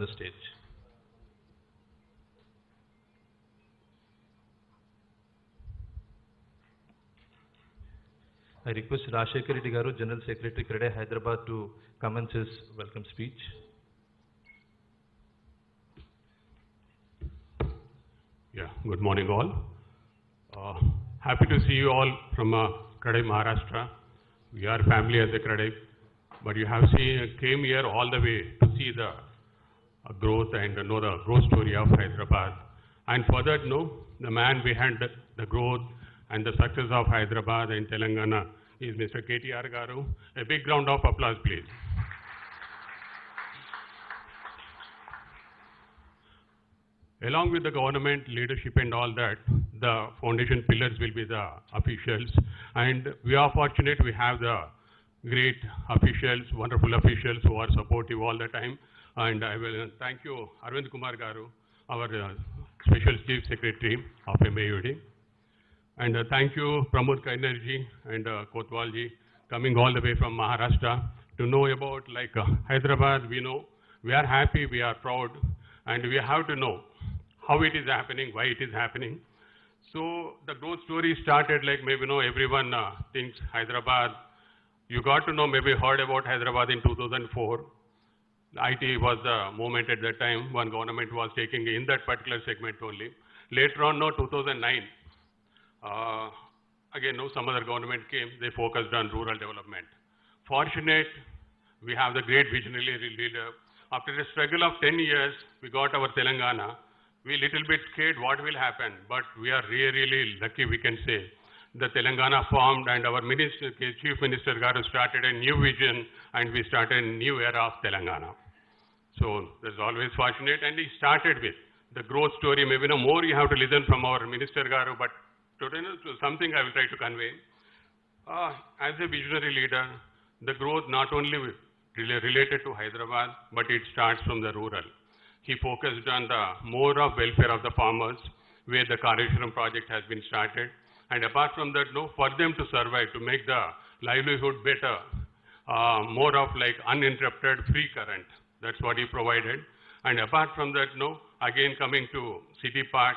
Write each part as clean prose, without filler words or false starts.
the stage. I request Rajshekar Reddy Garu, General Secretary, CREDAI Hyderabad, to commence his welcome speech. Yeah, good morning all. Happy to see you all from CREDAI Maharashtra. We are family at the CREDAI, but you have came here all the way to see the growth and know the growth story of Hyderabad. And for that, the man behind the growth and the success of Hyderabad and Telangana is Mr. KTR Garu. A big round of applause, please. Along with the government leadership and all that, the foundation pillars will be the officials. And we are fortunate we have the great officials, wonderful officials who are supportive all the time. And I will thank you, Arvind Kumar Garu, our Special Chief Secretary of MAUD. And thank you, Pramod Kainerji and Kotwalji, coming all the way from Maharashtra to know about Hyderabad. We know, we are happy, we are proud, and we have to know how it is happening, why it is happening. So the growth story started maybe everyone thinks Hyderabad. You got to know, maybe heard about Hyderabad in 2004. IT was the moment at that time when government was taking in that particular segment only. Later on, 2009, again, some other government came, they focused on rural development. Fortunate, we have the great visionary leader. After a struggle of 10 years, we got our Telangana. We little bit scared what will happen, but we are really lucky, we can say. The Telangana formed and our Chief Minister Garu started a new vision and we started a new era of Telangana. So that's always fortunate, and he started with the growth story. Maybe more you have to listen from our Minister Garu, but today something I will try to convey. As a visionary leader, the growth not only related to Hyderabad, but it starts from the rural. He focused on the more of welfare of the farmers, where the Kaleshwaram project has been started. And apart from that, for them to survive, to make the livelihood better, more of uninterrupted free current. That's what he provided. And apart from that, again coming to city part,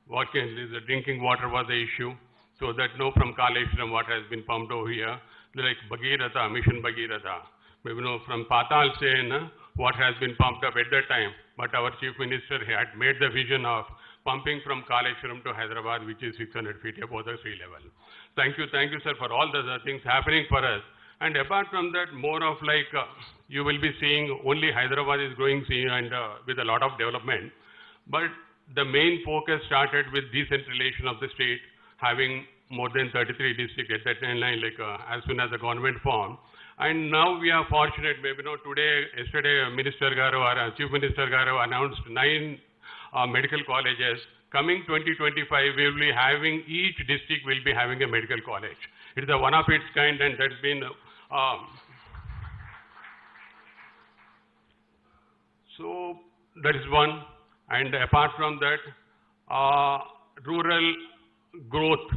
the drinking water was the issue. So that from Kaleshwaram water has been pumped over here, like Bhagirath, Mission Bhagirath. Maybe from Patal Sen, water has been pumped up at that time. But our Chief Minister had made the vision of pumping from Kaleshwaram to Hyderabad, which is 600 feet above the sea level. Thank you, sir, for all the things happening for us. And apart from that, more of you will be seeing only Hyderabad is growing and with a lot of development. But the main focus started with decentralization of the state, having more than 33 districts at that time, as soon as the government formed. And now we are fortunate, maybe yesterday, Minister Garu, or Chief Minister Garu announced 9 medical colleges. Coming 2025, we will be having, each district will be having a medical college. It is a one of its kind, and that's been, so that is one. And apart from that, rural growth,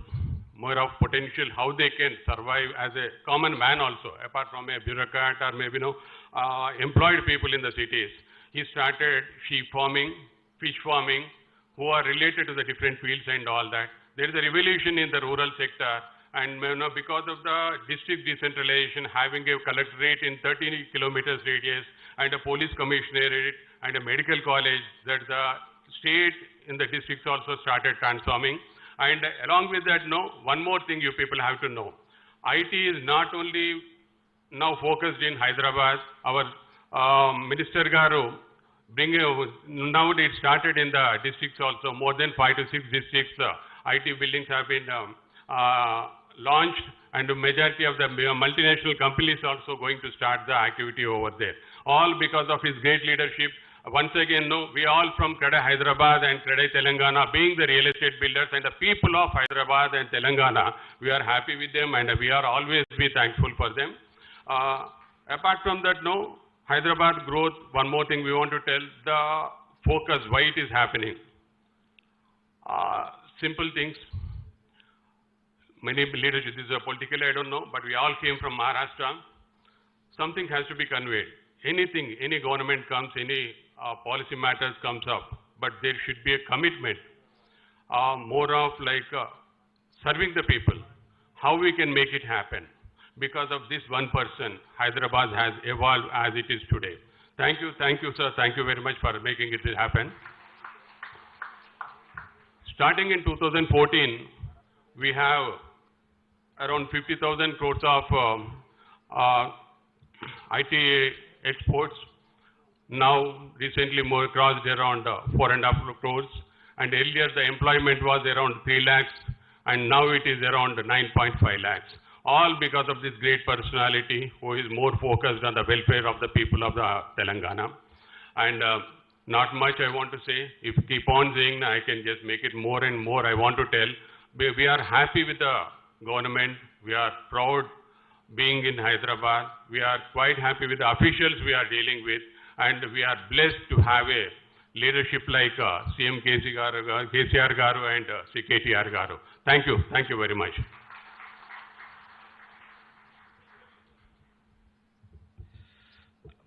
more of potential, how they can survive as a common man also, apart from a bureaucrat or maybe employed people in the cities. He started sheep farming, fish farming, who are related to the different fields and all that. There is a revolution in the rural sector, and because of the district decentralization, having a collectorate in 30 kilometers radius and a police commissionerate and a medical college, that the state in the districts also started transforming. And along with that, one more thing you people have to know. IT is not only now focused in Hyderabad. Our Minister Garu, now it started in the districts also. More than 5 to 6 districts, IT buildings have been launched, and the majority of the multinational companies also going to start the activity over there. All because of his great leadership. Once again, we all from CREDAI Hyderabad and CREDAI Telangana, being the real estate builders and the people of Hyderabad and Telangana, we are happy with them and we are always be thankful for them. Apart from that, Hyderabad growth, one more thing we want to tell, the focus, why it is happening. Simple things. Many leaders, this is a political, I don't know, but we all came from Maharashtra. Something has to be conveyed. Anything, any government comes, any policy matters comes up, but there should be a commitment, more of like serving the people, how we can make it happen. Because of this one person, Hyderabad has evolved as it is today. Thank you, sir. Thank you very much for making it happen. Starting in 2014, we have around 50,000 crores of IT exports. Now, recently more crossed around 4.5 crores. And earlier the employment was around 3 lakhs, and now it is around 9.5 lakhs. All because of this great personality who is more focused on the welfare of the people of the Telangana. And not much I want to say. If keep on saying, I can just make it more and more. I want to tell, we are happy with the government. We are proud being in Hyderabad. We are quite happy with the officials we are dealing with. And we are blessed to have a leadership like CM KCR Garu and KTR Garu. Thank you very much.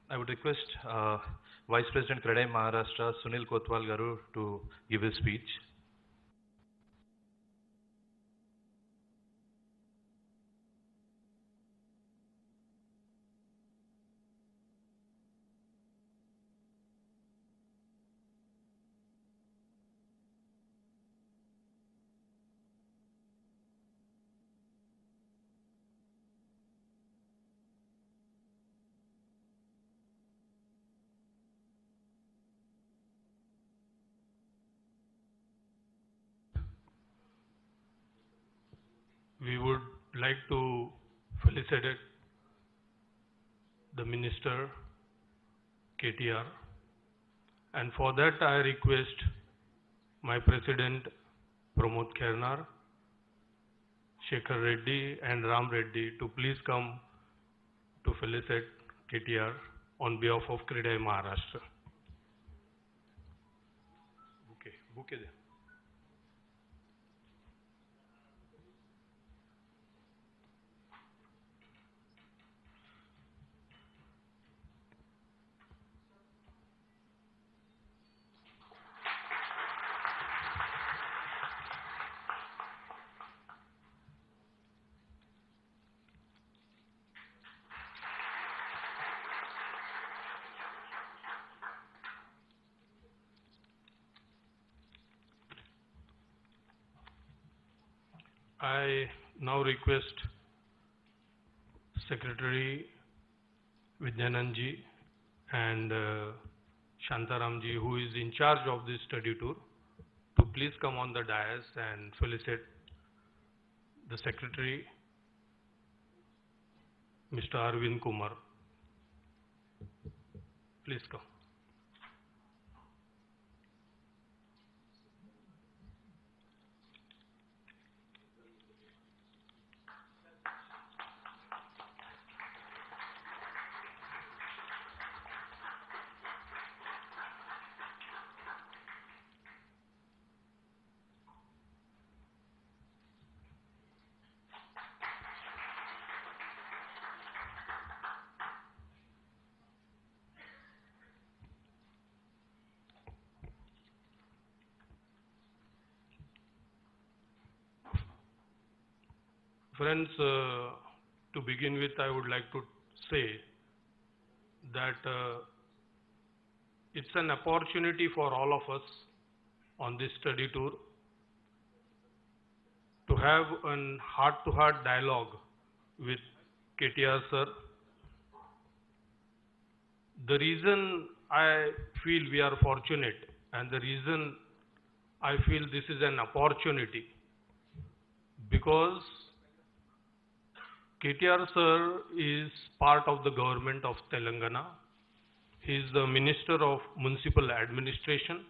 I would request Vice President CREDAI Maharashtra Sunil Kotwal Garu to give his speech. We would like to felicitate the Minister, KTR, and for that I request my President, Pramod Khernar, Shekhar Reddy and Ram Reddy to please come to felicitate KTR on behalf of CREDAI Maharashtra. Bouquet there. I now request Secretary Vidyananji and Shantaramji, who is in charge of this study tour, to please come on the dais and felicitate the Secretary, Mr. Arvind Kumar. Please come. Friends, to begin with, I would like to say that it's an opportunity for all of us on this study tour to have a heart-to-heart dialogue with KTR sir. The reason I feel we are fortunate and the reason I feel this is an opportunity, because KTR sir is part of the government of Telangana. He is the Minister of Municipal Administration.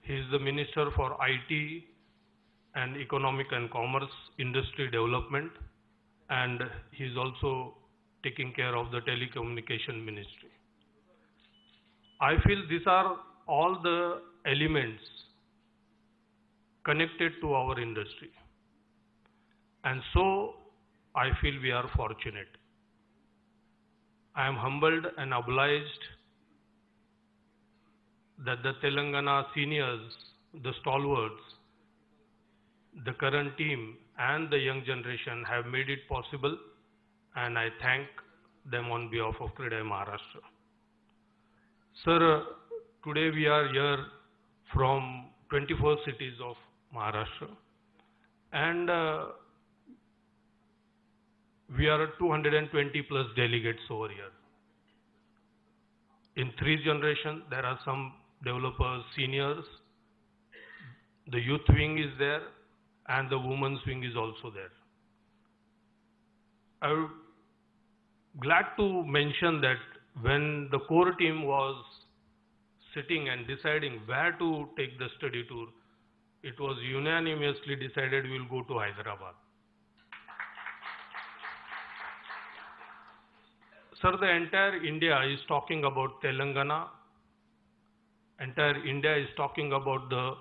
He is the Minister for IT and Economic and Commerce Industry Development, and he is also taking care of the Telecommunication Ministry. I feel these are all the elements connected to our industry, and so I feel we are fortunate. I am humbled and obliged that the Telangana seniors, the stalwarts, the current team and the young generation have made it possible, and I thank them on behalf of CREDAI Maharashtra. Sir, today we are here from 24 cities of Maharashtra, and we are 220 plus delegates over here. In 3 generations, there are some developers, seniors, the youth wing is there, and the women's wing is also there. I'm glad to mention that when the core team was sitting and deciding where to take the study tour, it was unanimously decided we will go to Hyderabad. Sir, the entire India is talking about Telangana. Entire India is talking about the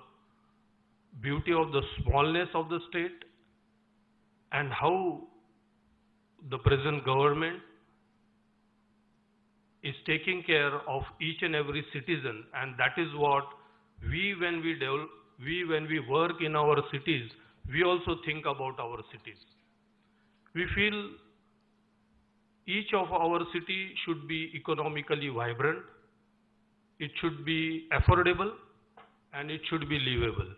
beauty of the smallness of the state and how the present government is taking care of each and every citizen, and that is what when we work in our cities, we also think about our cities. We feel each of our city should be economically vibrant, it should be affordable, and it should be livable.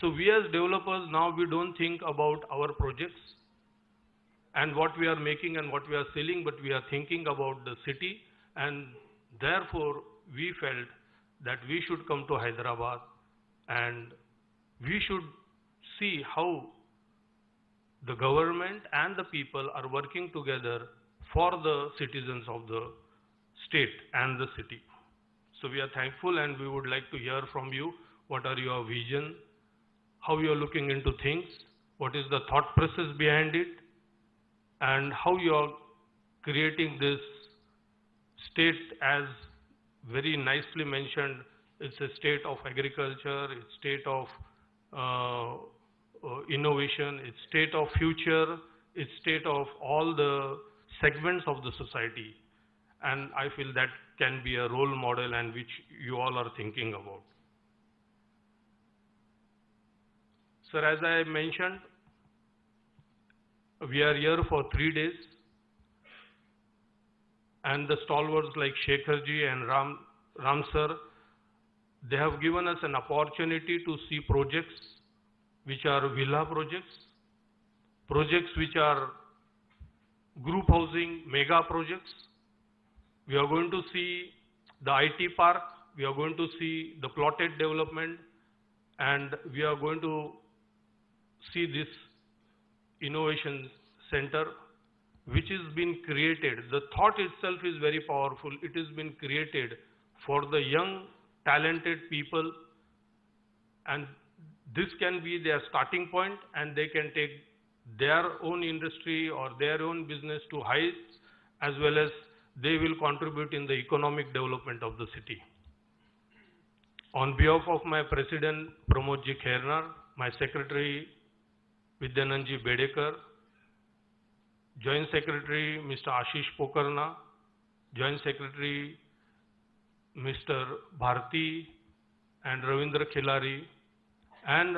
So we as developers now, we don't think about our projects and what we are making and what we are selling, but we are thinking about the city, and therefore we felt that we should come to Hyderabad and we should see how the government and the people are working together for the citizens of the state and the city. So we are thankful, and we would like to hear from you what are your vision, how you are looking into things, what is the thought process behind it, and how you are creating this state. As very nicely mentioned, it's a state of agriculture, it's state of innovation, it's state of future, it's state of all the segments of the society. And I feel that can be a role model and which you all are thinking about. Sir, as I mentioned, we are here for 3 days, and the stalwarts like Shekharji and Ram sir, they have given us an opportunity to see projects which are villa projects, projects which are group housing, mega projects. We are going to see the IT park, we are going to see the plotted development, and we are going to see this innovation center which has been created. The thought itself is very powerful. It has been created for the young, talented people, and this can be their starting point, and they can take their own industry or their own business to heights, as well as they will contribute in the economic development of the city. On behalf of my President Pramodji Khairnar, my Secretary Vidyanandji Bedekar, Joint Secretary Mr. Ashish Pokarna, Joint Secretary Mr. Bharti and Ravindra Khilari, and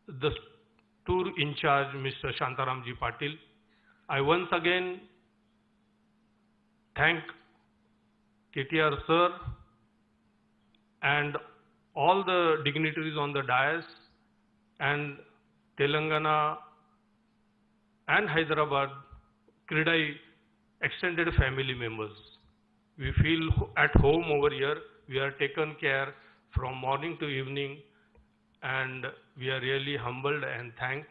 the tour in charge Mr. Shantaramji Patil, I once again thank KTR sir and all the dignitaries on the dais and Telangana and Hyderabad CREDAI extended family members. We feel at home over here. We are taken care from morning to evening, and we are really humbled and thanks.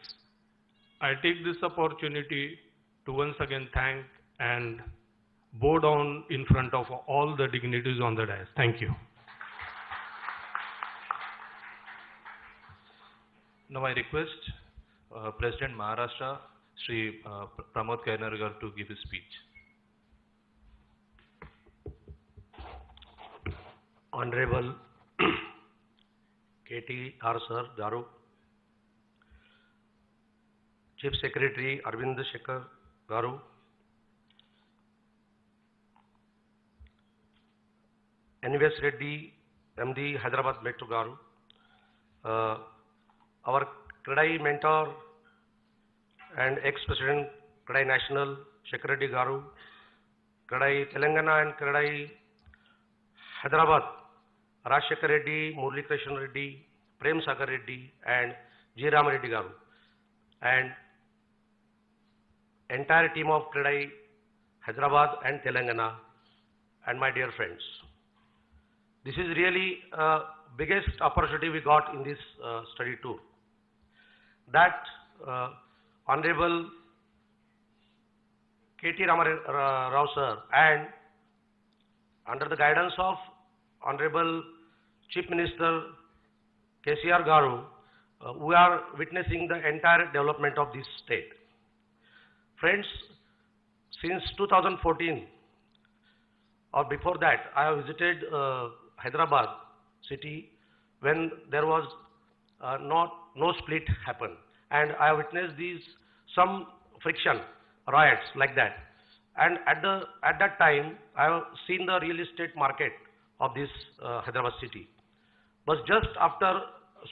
I take this opportunity to once again thank and bow down in front of all the dignitaries on the dais. Thank you. Now I request President Maharashtra, Shri Pramod Khairnar Garu, to give his speech. Honorable KTR Sir Garu, Chief Secretary Arvind Shekhar Garu, NVS Reddy MD Hyderabad Metro Garu, our CREDAI mentor and ex-president CREDAI National, Shekhar Reddy Garu, CREDAI Telangana and CREDAI Hyderabad, Rajshekhar Reddy, Murli Krishna Reddy, Prem Sagar Reddy and J. Ram Reddy Garu, and entire team of CREDAI Hyderabad and Telangana, and my dear friends. This is really biggest opportunity we got in this study tour. That Honorable KTR Rao sir and under the guidance of Honorable Chief Minister KCR Garu, we are witnessing the entire development of this state. Friends, since 2014 or before that, I have visited Hyderabad city when there was no split happen, and I have witnessed some friction, riots like that. And at that time, I have seen the real estate market of this Hyderabad city. But just after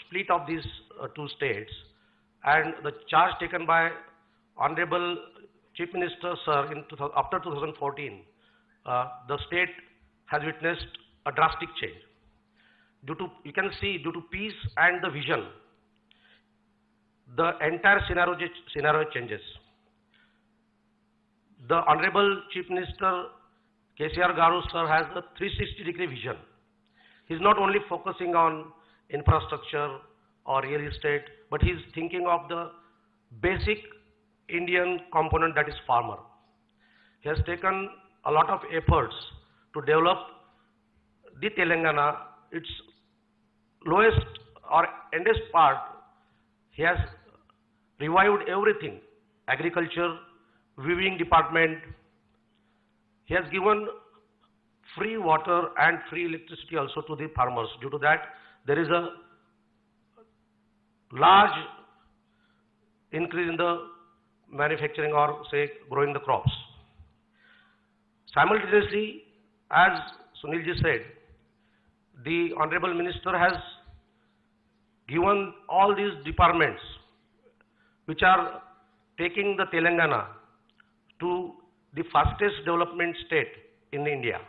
split of these two states and the charge taken by Honorable Chief Minister sir after 2014, the state has witnessed a drastic change. You can see due to peace and the vision, the entire scenario changes. The Honorable Chief Minister KCR Garu sir has a 360-degree vision. He's not only focusing on infrastructure or real estate, but he's thinking of the basic Indian component, that is farmer. He has taken a lot of efforts to develop the Telangana, its lowest or endest part. He has revived everything, agriculture, weaving department. He has given free water and free electricity also to the farmers. Due to that, there is a large increase in the manufacturing or say growing the crops. Simultaneously, as Sunilji said, the Honorable Minister has given all these departments which are taking the Telangana to the fastest development state in India.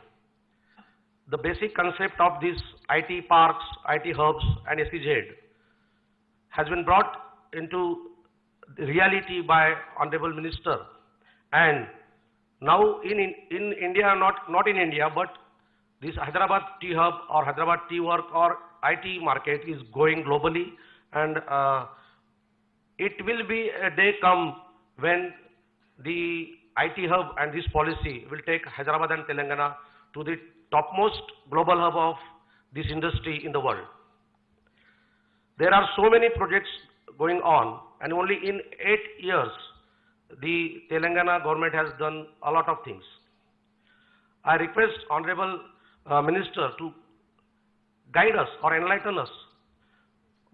The basic concept of these IT parks, IT hubs and SEZ has been brought into reality by Honorable Minister, and now in India, not in India, but this Hyderabad Tea Hub or Hyderabad Tea Work or IT market is going globally, and it will be a day come when the IT hub and this policy will take Hyderabad and Telangana to the topmost global hub of this industry in the world. There are so many projects going on, and only in 8 years, the Telangana government has done a lot of things. I request Honorable Minister to guide us or enlighten us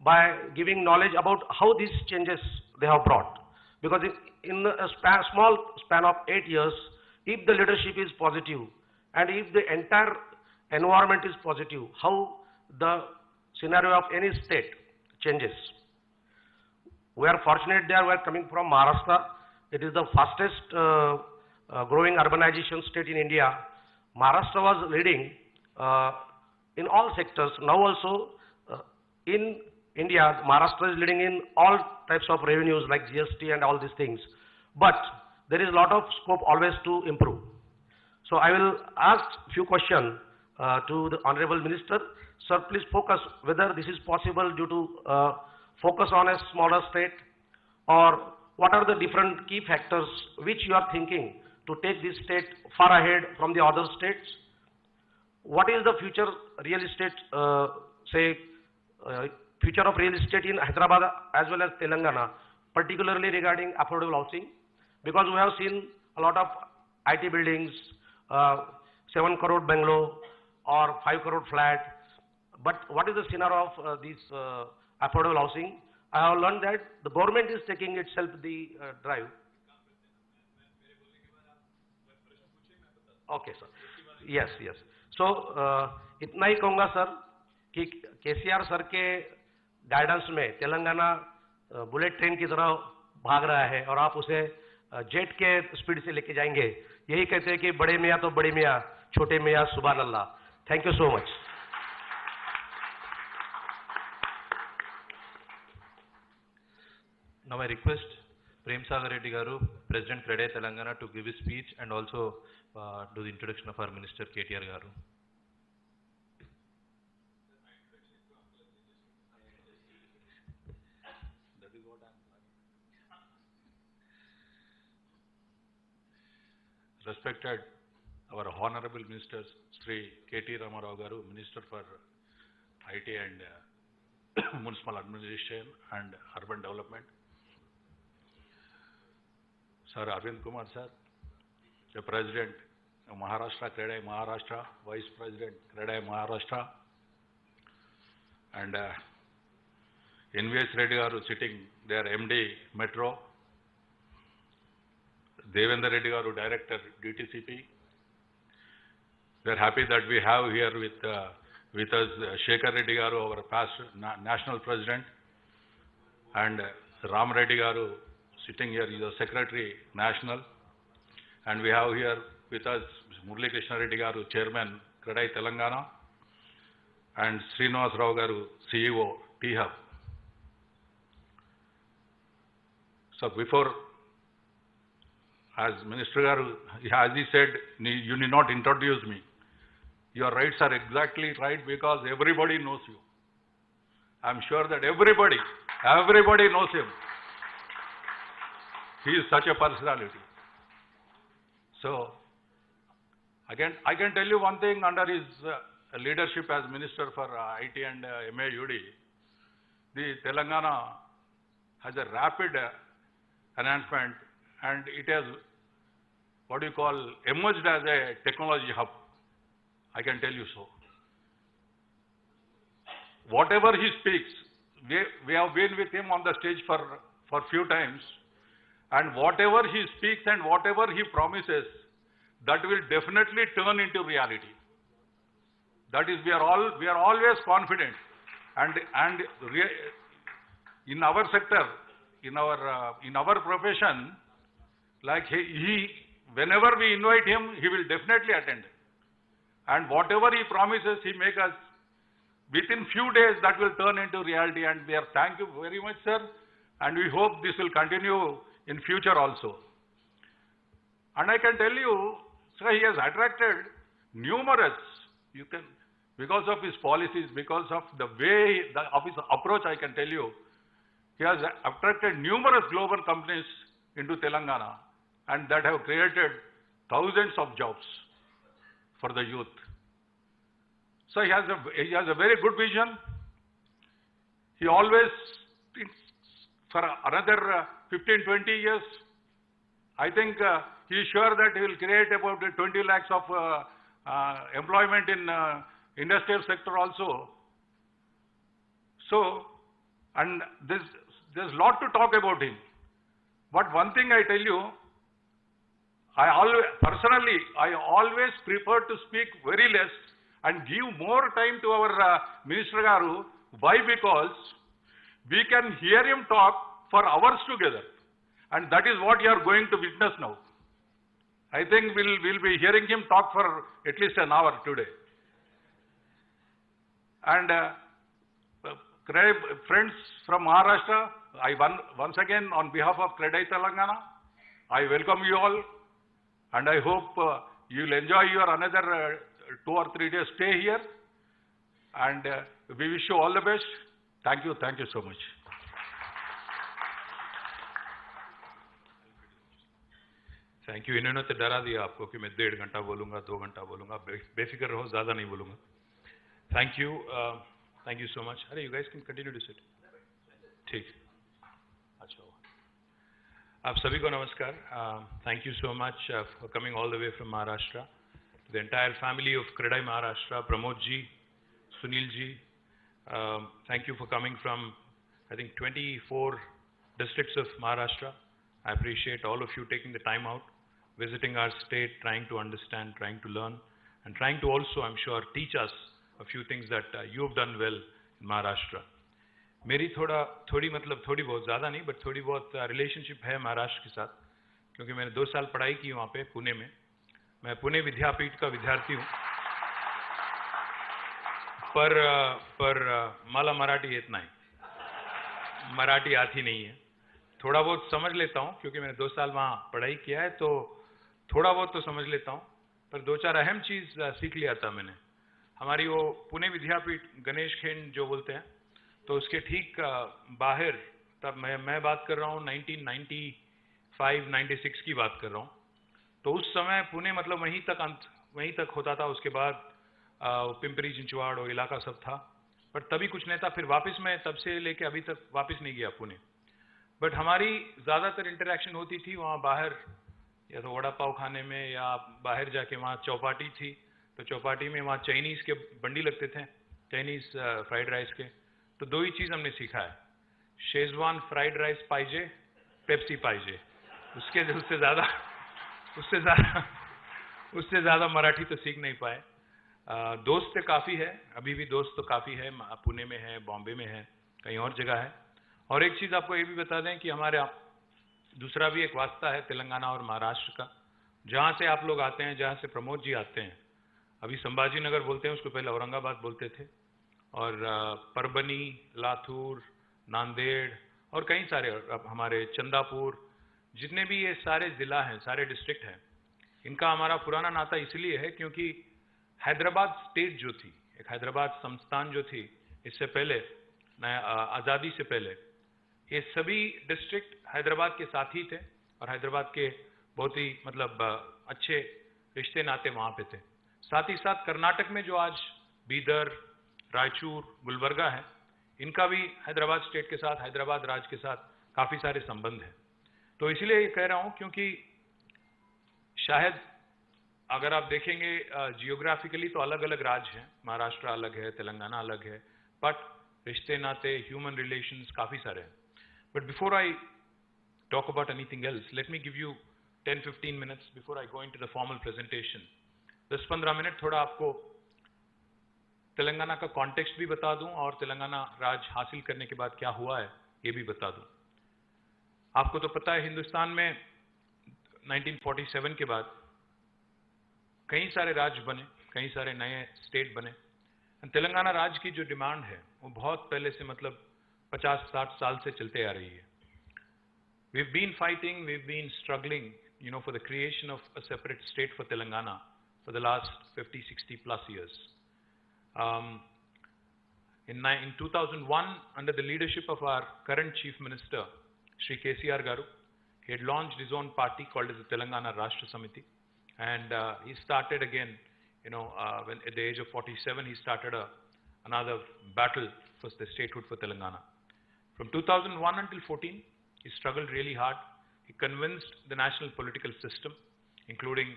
by giving knowledge about how these changes they have brought. Because in a small span of 8 years, if the leadership is positive and if the entire environment is positive, how the scenario of any state changes. We are fortunate there. We are coming from Maharashtra. It is the fastest growing urbanization state in India. Maharashtra was leading in all sectors. Now also in India, Maharashtra is leading in all types of revenues like GST and all these things. But there is a lot of scope always to improve. So I will ask few questions to the Honorable Minister. Sir, please focus whether this is possible due to focus on a smaller state, or what are the different key factors which you are thinking to take this state far ahead from the other states? What is the future real estate, future of real estate in Hyderabad as well as Telangana, particularly regarding affordable housing? Because we have seen a lot of IT buildings, 7 crore bungalow or 5 crore flat. But what is the scenario of this affordable housing? I have learned that the government is taking itself the drive. Okay, sir. Yes, yes. So, इतना ही कहूँगा sir कि KCR sir के guidance में Telangana bullet train की तरह भाग रहा है और आप उसे जेट के स्पीड से लेके जाएंगे। यही कहते हैं कि बड़े मियाँ तो बड़े मियाँ, छोटे मियाँ सुभान अल्लाह। Thank you so much. Now I request Prem Sagar Reddy Garu, President CREDAI Telangana, to give his speech and also do the introduction of our Minister KTR Garu. Respected our Honorable Ministers, Sri KT Ramarao Garu, Minister for IT and Municipal Administration and Urban Development. Sir Arvind Kumar Sir, the President of Maharashtra, CREDAI Maharashtra, Vice President, CREDAI Maharashtra, and Unbiased Reddy Garu sitting there, MD Metro, Devendra Reddy Garu, Director, DTCP. We are happy that we have here with us Shekhar Reddy Garu, our past National President, and Ram Reddy Garu, sitting here, is a Secretary National. And we have here with us Murali Krishna Reddy Garu, Chairman, CREDAI Telangana, and Srinivas Rao Garu, CEO, T-Hub. So before, as Minister Garu, as he said, you need not introduce me. Your rights are exactly right because everybody knows you. I'm sure that everybody knows him. He is such a personality. So, again, I can tell you one thing, under his leadership as Minister for IT and MAUD, the Telangana has a rapid enhancement and it has, what you call, emerged as a technology hub. I can tell you so. Whatever he speaks, we have been with him on the stage for few times, and whatever he speaks and whatever he promises, that will definitely turn into reality. That is, we are always confident, and in our sector, in our profession, like whenever we invite him, he will definitely attend. And whatever he promises, he makes us, within few days, that will turn into reality. And we are, thank you very much, sir. And we hope this will continue in future also. And I can tell you, sir, he has attracted numerous, because of his policies, because of the way, of his approach, I can tell you, he has attracted numerous global companies into Telangana, and that have created thousands of jobs for the youth. So he has a very good vision. He always thinks for another 15, 20 years. I think he is sure that he will create about 20 lakhs of employment in industrial sector also. So, and there's a lot to talk about him. But one thing I tell you, I always prefer to speak very less and give more time to our Minister Garu. Why? Because we can hear him talk for hours together. And that is what you are going to witness now. I think we'll be hearing him talk for at least an hour today. And friends from Maharashtra, once again on behalf of CREDAI Telangana, I welcome you all. And I hope you'll enjoy your another 2 or 3 days stay here. And we wish you all the best. Thank you so much. Thank you. इन्होंने तो डरा दिया आपको कि मैं 1.5 घंटा बोलूंगा, 2 घंटा बोलूंगा। बेफिक्र रहो, ज़्यादा नहीं बोलूंगा। Thank you so much. अरे you guys can continue to sit. ठीक, अच्छा हुआ। आप सभी को नमस्कार। Thank you so much for coming all the way from Maharashtra. The entire family of CREDAI Maharashtra, Pramod ji, Sunil ji, thank you for coming from, I think, 24 districts of Maharashtra. I appreciate all of you taking the time out, visiting our state, trying to understand, trying to learn, and trying to also, I'm sure, teach us a few things that you have done well in Maharashtra. मेरी थोड़ी बहुत ज़्यादा नहीं, but थोड़ी बहुत relationship है महाराष्ट्र के साथ, क्योंकि मैंने 2 साल पढ़ाई की वहाँ पे पुणे में. मैं पुणे विद्यापीठ का विद्यार्थी हूँ, पर मला मराठी येत नाही, मराठी आती नहीं है. थोड़ा बहुत समझ लेता हूँ क्योंकि मैंने 2 साल वहाँ पढ़ाई किया है, तो थोड़ा बहुत तो समझ लेता हूँ, पर 2-4 अहम चीज़ सीख लिया था मैंने. हमारी वो पुणे विद्यापीठ गणेश खिंड जो बोलते हैं, तो उसके ठीक बाहर, तब मैं बात कर रहा हूँ 1995-96 की बात कर रहा हूँ. तो उस समय पुणे मतलब वहीं तक होता था. उसके बाद पिंपरी चिंचवाड़ वो इलाका सब था, पर तभी कुछ नहीं था. फिर वापस मैं तब से लेके अभी तक वापस नहीं गया पुणे. बट हमारी ज़्यादातर इंटरेक्शन होती थी वहाँ बाहर, या तो वड़ा पाव खाने में, या बाहर जाके वहाँ चौपाटी थी, तो चौपाटी में वहाँ चाइनीज़ के बंडी लगते थे, चाइनीज़ फ्राइड राइस के. तो 2 ही चीज़ हमने सीखा है, शेजवान फ्राइड राइस पाइजे, पेप्सी पाइजे. उससे ज़्यादा मराठी तो सीख नहीं पाए. दोस्त तो काफ़ी है, अभी भी दोस्त तो काफ़ी है, पुणे में है, बॉम्बे में है, कहीं और जगह है. और एक चीज़ आपको ये भी बता दें कि हमारे दूसरा भी एक वास्ता है तेलंगाना और महाराष्ट्र का. जहाँ से आप लोग आते हैं, जहाँ से प्रमोद जी आते हैं, अभी संभाजी नगर बोलते हैं, उसको पहले औरंगाबाद बोलते थे, और परबनी, लाथूर, नांदेड़ और कई सारे, अब हमारे चंदापुर, जितने भी ये सारे ज़िला हैं, सारे डिस्ट्रिक्ट हैं, इनका हमारा पुराना नाता इसलिए है क्योंकि हैदराबाद स्टेट जो थी, एक हैदराबाद संस्थान जो थी, इससे पहले आज़ादी से पहले ये सभी डिस्ट्रिक्ट हैदराबाद के साथ ही थे, और हैदराबाद के बहुत ही मतलब अच्छे रिश्ते नाते वहाँ पे थे. साथ ही साथ कर्नाटक में जो आज बीदर, रायचूर, गुलबर्गा है, इनका भी हैदराबाद स्टेट के साथ, हैदराबाद राज्य के साथ काफ़ी सारे संबंध हैं. तो इसलिए ये कह रहा हूँ क्योंकि शायद अगर आप देखेंगे जियोग्राफिकली तो अलग अलग राज्य हैं, महाराष्ट्र अलग है, तेलंगाना अलग है, बट रिश्ते नाते, ह्यूमन रिलेशंस काफ़ी सारे हैं. But before I talk about anything else, let me give you 10-15 minutes before I go into the formal presentation. 10-15 minute थोड़ा आपको तेलंगाना का कॉन्टेक्स्ट भी बता दूं, और तेलंगाना राज्य हासिल करने के बाद क्या हुआ है ये भी बता दूं. आपको तो पता है हिंदुस्तान में 1947 के बाद कई सारे राज्य बने, कई सारे नए स्टेट बने. तेलंगाना राज्य की जो डिमांड है वो बहुत पहले से, मतलब 50-60 साल से चलते आ रही है. We've been fighting, we've been struggling, for the creation of a separate state for Telangana for the last 50-60 plus years. In 2001, under the leadership of our current Chief Minister, Shri KTR Garu, he had launched his own party called as the Telangana Rashtra Samiti, and he started again, when at the age of 47, he started another battle for the statehood for Telangana. From 2001 until 14, he struggled really hard. He convinced the national political system, including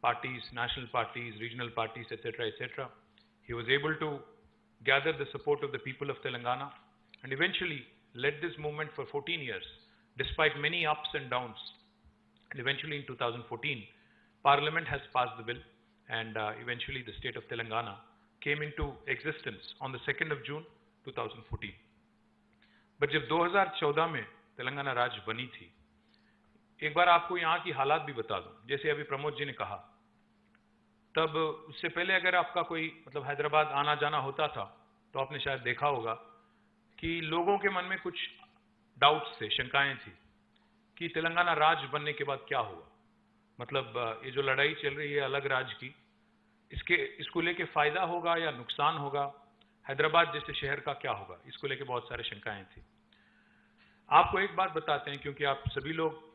parties, national parties, regional parties, etc., etc. He was able to gather the support of the people of Telangana, and eventually led this movement for 14 years, despite many ups and downs. And eventually in 2014, Parliament has passed the bill, and eventually the state of Telangana came into existence on the 2nd of June 2014. But जब 2014 में तेलंगाना राज्य बनी थी, एक बार आपको यहाँ की हालात भी बता दूं. जैसे अभी प्रमोद जी ने कहा, तब उससे पहले अगर आपका कोई मतलब हैदराबाद आना जाना होता था, तो आपने शायद देखा होगा कि लोगों के मन में कुछ डाउट्स थे, शंकाएं थी कि तेलंगाना राज्य बनने के बाद क्या होगा. मतलब ये जो लड़ाई चल रही है अलग राज्य की, इसको लेके फायदा होगा या नुकसान होगा, हैदराबाद जैसे शहर का क्या होगा, इसको लेके बहुत सारे शंकाएं थी. आपको एक बात बताते हैं, क्योंकि आप सभी लोग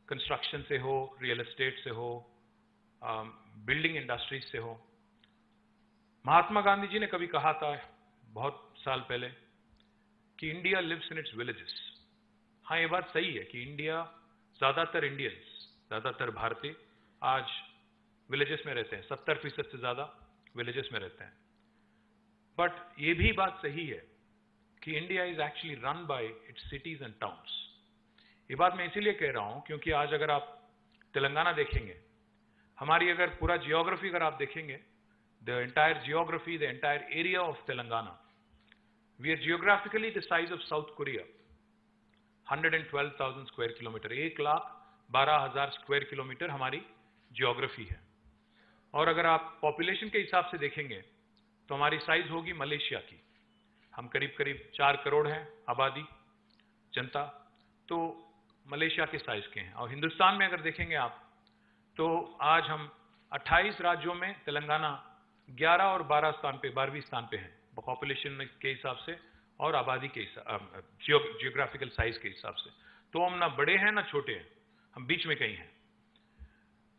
कंस्ट्रक्शन से हो, रियल एस्टेट से हो, बिल्डिंग इंडस्ट्रीज से हो. महात्मा गांधी जी ने कभी कहा था बहुत साल पहले कि India lives in its villages. हाँ, ये बात सही है कि ज़्यादातर इंडियंस, ज़्यादातर भारतीय आज विलेजेस में रहते हैं. 70% से ज़्यादा विलेजेस में रहते हैं. बट ये भी बात सही है कि India is actually run by it's cities and towns. ये बात मैं इसीलिए कह रहा हूं क्योंकि आज अगर आप तेलंगाना देखेंगे, हमारी अगर पूरा जियोग्राफी अगर आप देखेंगे, the entire geography, the entire area of Telangana. We are geographically the size of South Korea, 112,000 square kilometer, 1,12,000 square kilometre हमारी जियोग्राफी है। और अगर आप पॉपुलेशन के हिसाब से देखेंगे तो हमारी साइज होगी मलेशिया की। हम करीब करीब 4 करोड़ हैं आबादी, जनता, तो मलेशिया के साइज के हैं। और हिंदुस्तान में अगर देखेंगे आप तो आज हम 28 राज्यों में तेलंगाना 11 और 12 स्थान पे, 12वीं स्थान पे हैं पॉपुलेशन के हिसाब से और आबादी के हिसाब, जियोग्राफिकल साइज के हिसाब से। तो हम ना बड़े हैं ना छोटे हैं, हम बीच में कहीं हैं।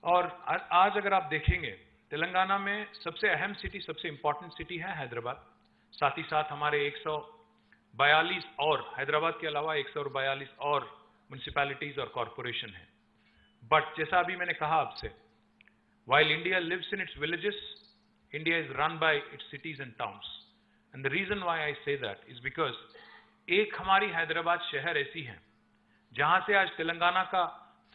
और आज अगर आप देखेंगे तेलंगाना में सबसे अहम सिटी, सबसे इंपॉर्टेंट सिटी है हैदराबाद। साथ ही साथ हमारे 142 और, हैदराबाद के अलावा 142 और म्युनिसिपैलिटीज और कॉरपोरेशन है। बट जैसा अभी मैंने कहा आपसे, while India lives in its villages, India is run by its cities and towns. And the reason why I say that is because एक हमारी हैदराबाद शहर ऐसी है जहां से आज तेलंगाना का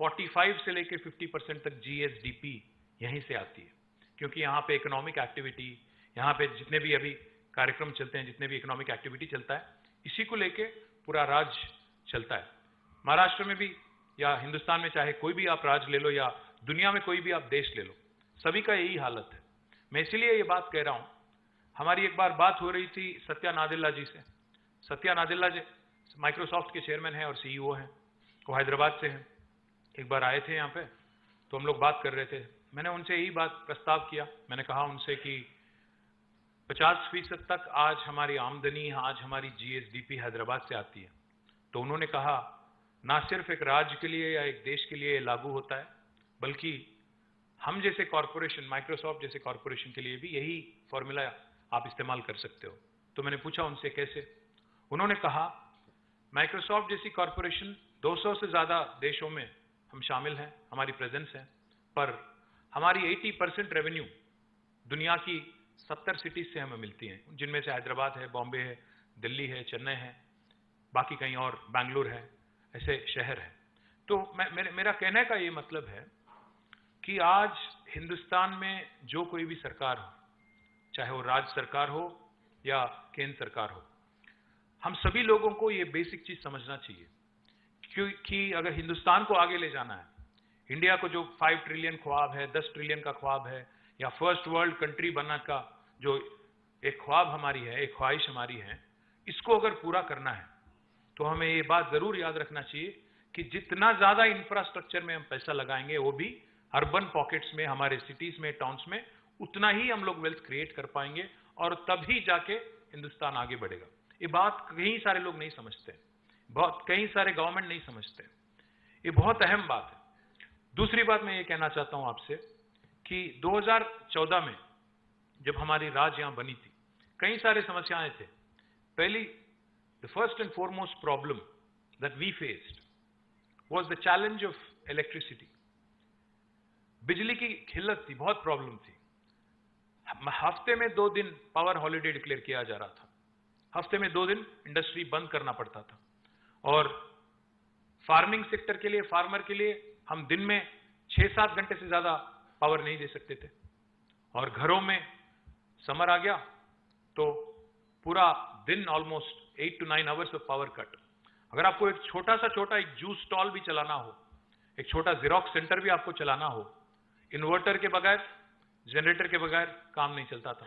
45 से लेकर 50% तक GSDP यहीं से आती है। क्योंकि यहाँ पे इकोनॉमिक एक्टिविटी, यहाँ पे जितने भी अभी कार्यक्रम चलते हैं, जितने भी इकोनॉमिक एक्टिविटी चलता है, इसी को लेके पूरा राज्य चलता है। महाराष्ट्र में भी या हिंदुस्तान में चाहे कोई भी आप राज्य ले लो या दुनिया में कोई भी आप देश ले लो, सभी का यही हालत है। मैं इसीलिए ये बात कह रहा हूं। हमारी एक बार बात हो रही थी सत्या नादेला जी से। सत्या नादेला जी माइक्रोसॉफ्ट के चेयरमैन हैं और CEO हैं, वो हैदराबाद से हैं। एक बार आए थे यहाँ पे तो हम लोग बात कर रहे थे। मैंने उनसे यही बात प्रस्ताव किया। मैंने कहा उनसे कि 50% तक आज हमारी आमदनी, आज हमारी GSDP हैदराबाद से आती है। तो उन्होंने कहा ना सिर्फ एक राज्य के लिए या एक देश के लिए लागू होता है, बल्कि हम जैसे कॉरपोरेशन, माइक्रोसॉफ्ट जैसे कॉरपोरेशन के लिए भी यही फॉर्मूला आप इस्तेमाल कर सकते हो। तो मैंने पूछा उनसे कैसे। उन्होंने कहा माइक्रोसॉफ्ट जैसी कॉरपोरेशन 200 से ज्यादा देशों में हम शामिल हैं, हमारी प्रेजेंस है, पर हमारी 80% रेवेन्यू दुनिया की 70 सिटीज से हमें मिलती हैं, जिनमें से हैदराबाद है, बॉम्बे है, दिल्ली है, चेन्नई है, बाकी कहीं और बेंगलुरु है, ऐसे शहर है। तो मेरा कहने का ये मतलब है कि आज हिंदुस्तान में जो कोई भी सरकार हो, चाहे वो राज्य सरकार हो या केंद्र सरकार हो, हम सभी लोगों को ये बेसिक चीज समझना चाहिए क्योंकि अगर हिंदुस्तान को आगे ले जाना है, इंडिया को जो 5 ट्रिलियन ख्वाब है, 10 ट्रिलियन का ख्वाब है, या फर्स्ट वर्ल्ड कंट्री बनने का जो एक ख्वाब हमारी है, एक ख्वाहिश हमारी है, इसको अगर पूरा करना है तो हमें ये बात जरूर याद रखना चाहिए कि जितना ज्यादा इंफ्रास्ट्रक्चर में हम पैसा लगाएंगे, वो भी अर्बन पॉकेट्स में, हमारे सिटीज में, टाउन्स में, उतना ही हम लोग वेल्थ क्रिएट कर पाएंगे और तभी जाके हिंदुस्तान आगे बढ़ेगा। ये बात कई सारे लोग नहीं समझते, कई सारे गवर्नमेंट नहीं समझते। ये बहुत अहम बात है। दूसरी बात मैं ये कहना चाहता हूं आपसे कि 2014 में जब हमारी राज्य यहां बनी थी, कई सारे समस्याएं थे। पहली, the first and foremost problem that we faced was the challenge of electricity. बिजली की किल्लत थी, बहुत प्रॉब्लम थी। हफ्ते में 2 दिन पावर हॉलिडे डिक्लेयर किया जा रहा था, हफ्ते में 2 दिन इंडस्ट्री बंद करना पड़ता था। और फार्मिंग सेक्टर के लिए, फार्मर के लिए हम दिन में 6-7 घंटे से ज्यादा पावर नहीं दे सकते थे। और घरों में समर आ गया तो पूरा दिन almost 8 to 9 hours of power cut. अगर आपको एक छोटा एक जूस स्टॉल भी चलाना हो, एक छोटा जेरोक्स सेंटर भी आपको चलाना हो, इन्वर्टर के बगैर, जनरेटर के बगैर काम नहीं चलता था।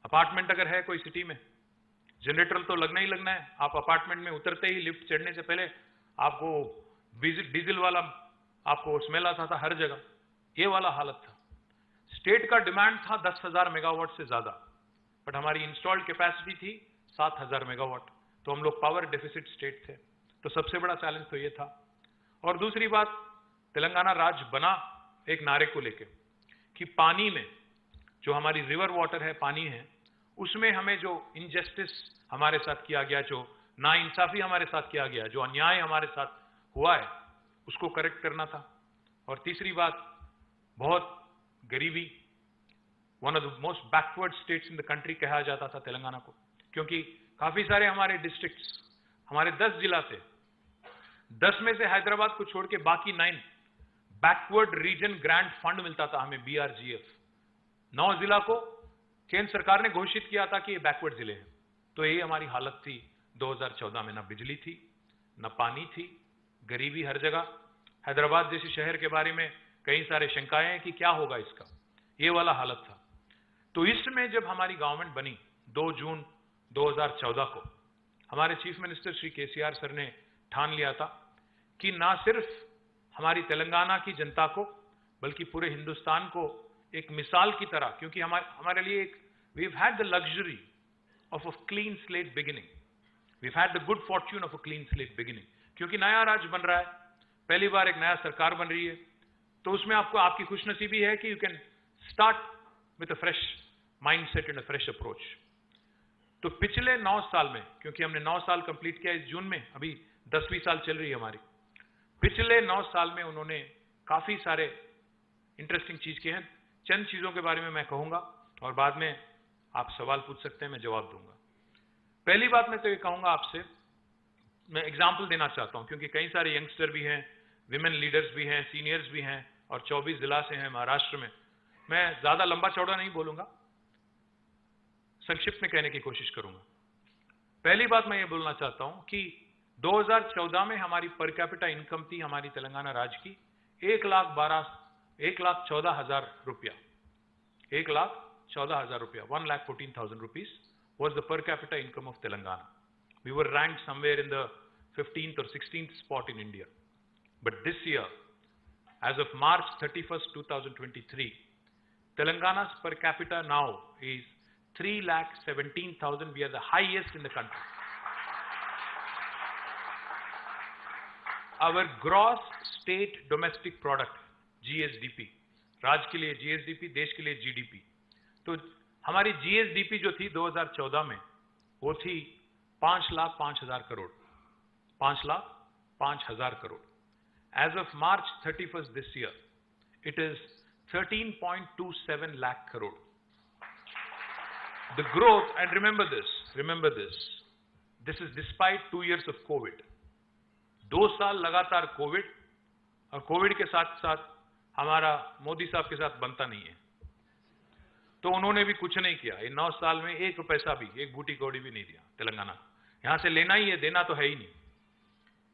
अपार्टमेंट अगर है कोई सिटी में, जनरेटर तो लगना ही लगना है। आप अपार्टमेंट में उतरते ही लिफ्ट चढ़ने से पहले आपको डीजल वाला आपको स्मेल आता था हर जगह, ये वाला हालत था। स्टेट का डिमांड था 10,000 मेगावाट से ज्यादा, बट हमारी इंस्टॉल्ड कैपेसिटी थी 7,000 मेगावाट, तो हम लोग पावर डेफिसिट स्टेट थे। तो सबसे बड़ा चैलेंज तो ये था। और दूसरी बात, तेलंगाना राज्य बना एक नारे को लेके कि पानी में जो हमारी रिवर वाटर है, पानी है, उसमें हमें जो इनजस्टिस हमारे साथ किया गया, जो नाइंसाफी हमारे साथ किया गया, जो अन्याय हमारे साथ हुआ है, उसको करेक्ट करना था। और तीसरी बात, बहुत गरीबी, one of the most backward states in the country कहा जाता था तेलंगाना को, क्योंकि काफी सारे हमारे डिस्ट्रिक्ट्स, हमारे 10 जिला थे, 10 में से हैदराबाद को छोड़ के बाकी 9 बैकवर्ड रीजन ग्रांट फंड मिलता था हमें, BRGF। 9 जिला को केंद्र सरकार ने घोषित किया था कि ये बैकवर्ड जिले हैं। तो ये हमारी हालत थी 2014 में, ना बिजली थी, ना पानी थी, गरीबी हर जगह। हैदराबाद जैसे शहर के बारे में कई सारे शंकाएं हैं कि क्या होगा इसका, ये वाला हालत था। तो इसमें जब हमारी गवर्नमेंट बनी 2 जून 2014 को, हमारे chief minister Shri KCR sir ने ठान लिया था कि ना सिर्फ हमारी तेलंगाना की जनता को बल्कि पूरे हिंदुस्तान को एक मिसाल की तरह, क्योंकि हमारे लिए एक we've had the luxury of a clean slate beginning, we've had the good fortune of a clean slate beginning, क्योंकि नया राज्य बन रहा है, पहली बार एक नया सरकार बन रही है, तो उसमें आपको आपकी खुशनसीबी है कि you can start with a fresh mindset and a fresh approach. तो पिछले 9 साल में, क्योंकि हमने 9 साल कंप्लीट किया इस जून में, अभी 10वीं साल चल रही है हमारी, पिछले 9 साल में उन्होंने काफी सारे इंटरेस्टिंग चीज किए हैं। चंद चीजों के बारे में मैं कहूंगा और बाद में आप सवाल पूछ सकते हैं, मैं जवाब दूंगा। पहली बात मैं तो ये कहूंगा आपसे, मैं एग्जाम्पल देना चाहता हूं, क्योंकि कई सारे यंगस्टर भी हैं, विमेन लीडर्स भी हैं, सीनियर्स भी हैं, और 24 जिला से हैं महाराष्ट्र में। मैं ज्यादा लंबा चौड़ा नहीं बोलूंगा, संक्षिप्त में कहने की कोशिश करूंगा। पहली बात मैं ये बोलना चाहता हूं कि 2014 में हमारी पर कैपिटा इनकम थी हमारी तेलंगाना राज्य की 1,14,000 रुपया, 1,14,000 रुपया, 1,14,000 rupees was the per capita income of Telangana. We were ranked somewhere in the 15th or 16th spot in India. But this year, as of March 31st, 2023, Telangana's per capita now is 3,17,000. We are the highest in the country. Our gross state domestic product, GSDP, राज्य के लिए GSDP, देश के लिए GDP, तो हमारी GSDP जो थी 2014 में वो थी 5,05,000 crore, 5,05,000 crore. As of March 31st this year, it is 13.27 lakh crore. The growth, and remember this, this is despite 2 years of COVID. 2 साल लगातार कोविड, और कोविड के साथ साथ हमारा मोदी साहब के साथ बनता नहीं है, तो उन्होंने भी कुछ नहीं किया। ये 9 साल में 1 पैसा भी, 1 बूटी कौड़ी भी नहीं दिया तेलंगाना। यहां से लेना ही है, देना तो है ही नहीं।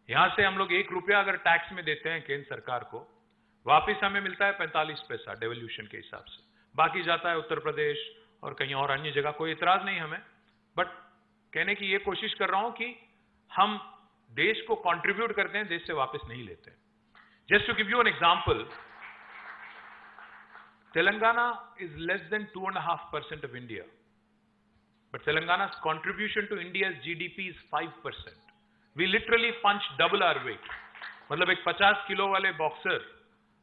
यहां से हम लोग 1 रुपया अगर टैक्स में देते हैं केंद्र सरकार को, वापिस हमें मिलता है 45 पैसा डेवल्यूशन के हिसाब से, बाकी जाता है उत्तर प्रदेश और कहीं और अन्य जगह। कोई इतराज नहीं हमें, बट कहने की ये कोशिश कर रहा हूं कि हम देश को कंट्रीब्यूट करते हैं, देश से वापस नहीं लेते। Just to give you an example, Telangana is less than 2.5% of India, but Telangana's contribution to India's GDP is 5%. We literally punch double our weight. मतलब एक 50 किलो वाले बॉक्सर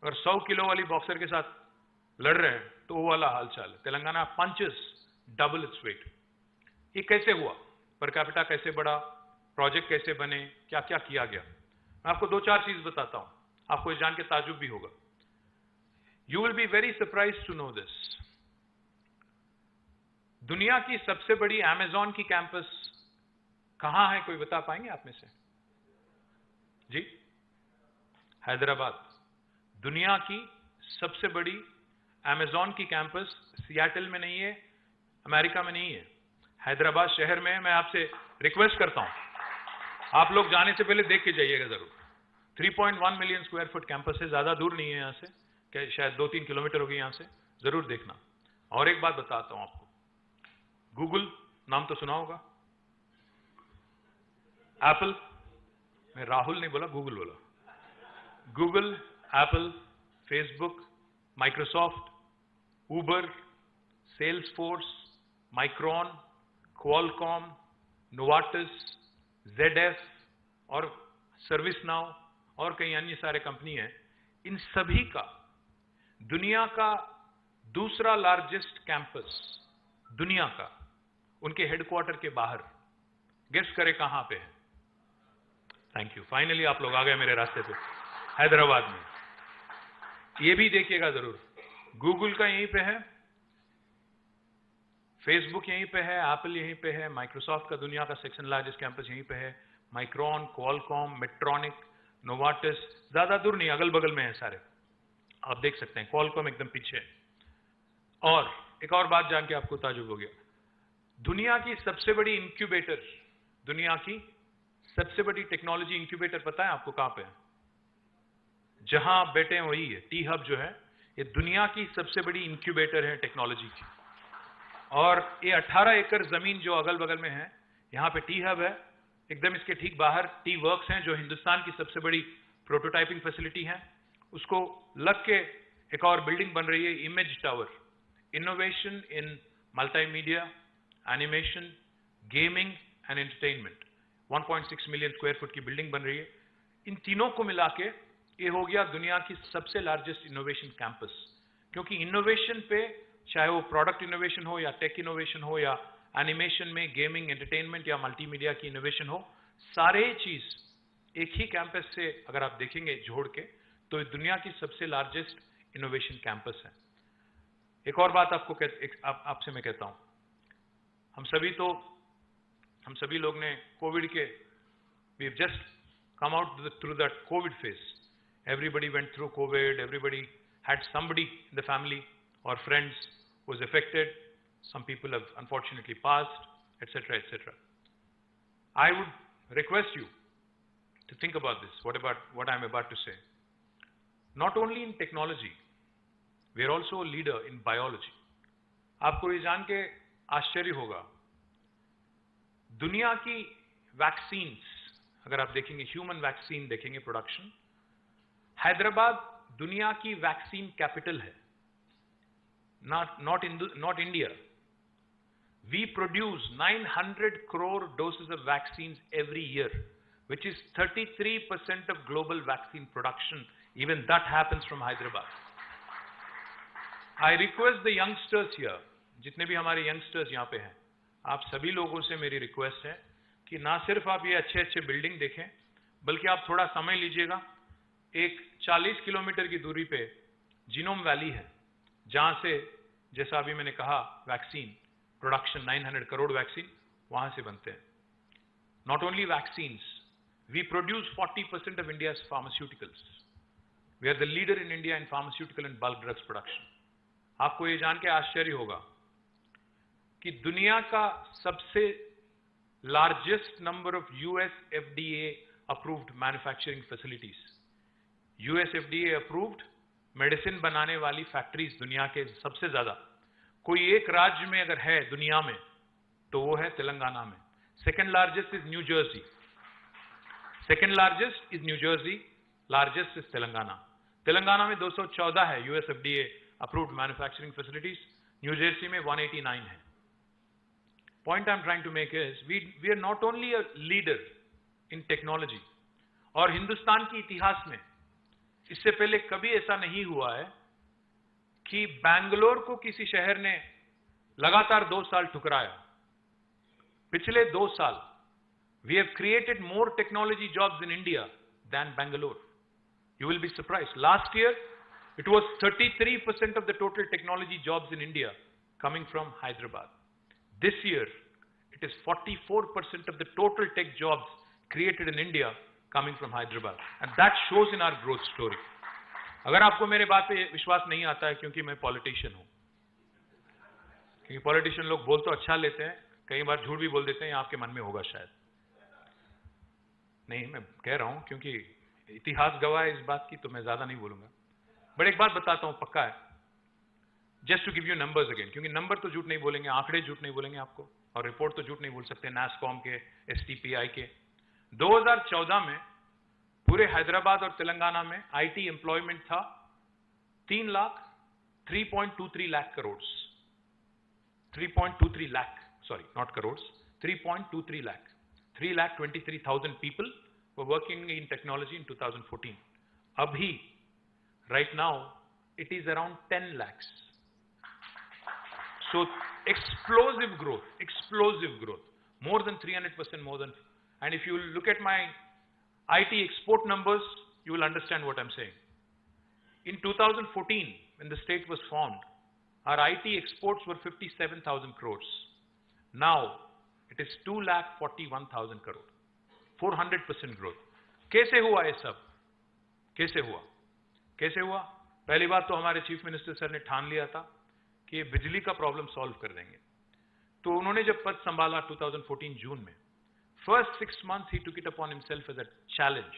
और 100 किलो वाली बॉक्सर के साथ लड़ रहे हैं, तो वो वाला हालचाल है। Telangana punches double its weight. ये कैसे हुआ? पर कैपिटा कैसे बढ़ा? प्रोजेक्ट कैसे बने? क्या क्या किया गया? मैं आपको 2-4 चीज बताता हूं, आपको ये जान के ताजुब भी होगा। You will be very surprised to know this. दुनिया की सबसे बड़ी अमेज़न की कैंपस कहां है? कोई बता पाएंगे आप में से? जी, हैदराबाद। दुनिया की सबसे बड़ी अमेज़न की कैंपस सियाटल में नहीं है, अमेरिका में नहीं है, हैदराबाद शहर में है। मैं आपसे रिक्वेस्ट करता हूं, आप लोग जाने से पहले देख के जाइएगा जरूर। 3.1 मिलियन स्क्वायर फुट कैंपस है, ज्यादा दूर नहीं है यहां से, क्या शायद 2-3 किलोमीटर होगी यहां से, जरूर देखना। और एक बात बताता हूं आपको, गूगल नाम तो सुना होगा, एप्पल, मैं राहुल नहीं बोला, गूगल बोला। Google, Apple, Facebook, Microsoft, Uber, Salesforce, Micron, Qualcomm, Novartis, ZF और सर्विस नाउ और कई अन्य सारे कंपनी हैं। इन सभी का दुनिया का दूसरा लार्जेस्ट कैंपस, दुनिया का, उनके हेडक्वार्टर के बाहर, गेस करें कहां पे है? थैंक यू, फाइनली आप लोग आ गए मेरे रास्ते पे, हैदराबाद में। ये भी देखिएगा जरूर, गूगल का यहीं पे है, फेसबुक यहीं पे है, एप्पल यहीं पे है, माइक्रोसॉफ्ट का दुनिया का सेक्शन लार्जेस्ट कैंपस यहीं पे है, माइक्रॉन, क्वालकॉम, मेट्रॉनिक, नोवार्टिस, ज्यादा दूर नहीं, अगल बगल में है सारे, आप देख सकते हैं। क्वालकॉम एकदम पीछे। और एक और बात जान के आपको ताजुब हो गया, दुनिया की सबसे बड़ी इंक्यूबेटर, दुनिया की सबसे बड़ी टेक्नोलॉजी इंक्यूबेटर पता है आपको कहां पे है? जहां आप बैठे हैं वही है। टी हब जो है ये दुनिया की सबसे बड़ी इंक्यूबेटर है टेक्नोलॉजी की। और ये 18 एकड़ जमीन जो अगल बगल में है, यहां पे टी हब है, एकदम इसके ठीक बाहर टी वर्क्स हैं जो हिंदुस्तान की सबसे बड़ी प्रोटोटाइपिंग फैसिलिटी है। उसको लग के एक और बिल्डिंग बन रही है, image tower, innovation in multimedia, animation, gaming and entertainment. 1.6 million square foot की बिल्डिंग बन रही है। इन तीनों को मिला के ये हो गया दुनिया की सबसे लार्जेस्ट इनोवेशन कैंपस। क्योंकि इनोवेशन पे, चाहे वो प्रोडक्ट इनोवेशन हो या टेक इनोवेशन हो या एनिमेशन में गेमिंग, एंटरटेनमेंट या मल्टीमीडिया की इनोवेशन हो, सारे चीज एक ही कैंपस से अगर आप देखेंगे जोड़ के, तो ये दुनिया की सबसे लार्जेस्ट इनोवेशन कैंपस है। एक और बात आपसे मैं कहता हूं, हम सभी लोग ने कोविड के, we have just come out through that COVID phase. Everybody went through COVID, everybody had somebody in the family or friends who was affected. Some people have unfortunately passed, etc., etc. I would request you to think about this, what I'm about to say. Not only in technology, we are also a leader in biology. आपको ये जान के आश्चर्य होगा, दुनिया की vaccines, अगर आप देखेंगे ह्यूमन वैक्सीन देखेंगे प्रोडक्शन, हैदराबाद दुनिया की वैक्सीन कैपिटल है, not India. We produce 900 crore doses of vaccines every year, which is 33% of global vaccine production. Even that happens from Hyderabad. I request the youngsters here, जितने भी हमारे youngsters यहाँ पे हैं, आप सभी लोगों से मेरी रिक्वेस्ट है कि ना सिर्फ आप ये अच्छे अच्छे बिल्डिंग देखें, बल्कि आप थोड़ा समय लीजिएगा। एक 40 किलोमीटर की दूरी पे जीनोम वैली है, जहां से, जैसा अभी मैंने कहा, वैक्सीन प्रोडक्शन 900 करोड़ वैक्सीन वहां से बनते हैं। Not only vaccines, we produce 40% of India's pharmaceuticals. We are the leader in India in pharmaceutical and bulk drugs production. आपको ये जान के आश्चर्य होगा कि दुनिया का सबसे largest number of US FDA approved manufacturing facilities, US FDA approved medicine बनाने वाली फैक्ट्रीज दुनिया के सबसे ज्यादा कोई एक राज्य में अगर है दुनिया में तो वो है तेलंगाना में। Second largest is new Jersey, second largest is new Jersey, largest is Telangana. Telangana में 214 है US FDA approved manufacturing facilities, new Jersey में 189 है। Point I'm trying to make is we are not only a leader in technology, और हिंदुस्तान के इतिहास में इससे पहले कभी ऐसा नहीं हुआ है कि बैंगलोर को किसी शहर ने लगातार 2 साल ठुकराया। पिछले 2 साल we have created more technology jobs in India than Bangalore. You will be surprised. Last year it was 33% of the total technology jobs in India coming from Hyderabad. This year, it is 44% of the total tech jobs created in India coming from Hyderabad. And that shows in our growth story. अगर आपको मेरे बात पे विश्वास नहीं आता है क्योंकि मैं पॉलिटिशियन हूं, क्योंकि पॉलिटिशियन लोग बोल तो अच्छा लेते हैं, कई बार झूठ भी बोल देते हैं, आपके मन में होगा शायद। नहीं, मैं कह रहा हूं क्योंकि इतिहास गवाह है इस बात की, तो मैं ज्यादा नहीं बोलूंगा। बट एक बात बताता हूं, पक्का है, just to give you numbers again, क्योंकि नंबर तो झूठ नहीं बोलेंगे, आंकड़े झूठ नहीं बोलेंगे आपको, और रिपोर्ट तो झूठ नहीं बोल सकते NASSCOM के, STPI के। 2014 में पूरे हैदराबाद और तेलंगाना में IT एम्प्लॉयमेंट था 3.23 lakh crore, 3.23 lakh, sorry not crore, 3.23 lakh, 3,23,000 people were working in technology in 2014। अभी right now it is around 10 lakhs. So explosive growth, more than 300% more than. And if you look at my IT export numbers, you will understand what I'm saying. In 2014, when the state was formed, our IT exports were 57,000 crores. Now, it is 2,41,000 crore, 400% growth. कैसे हुआ ये सब? कैसे हुआ? पहली बात तो हमारे चीफ मिनिस्टर सर ने ठान लिया था कि ये बिजली का प्रॉब्लम सॉल्व कर देंगे। तो उन्होंने जब पद संभाला 2014 जून में, first 6 months he took it upon himself as a challenge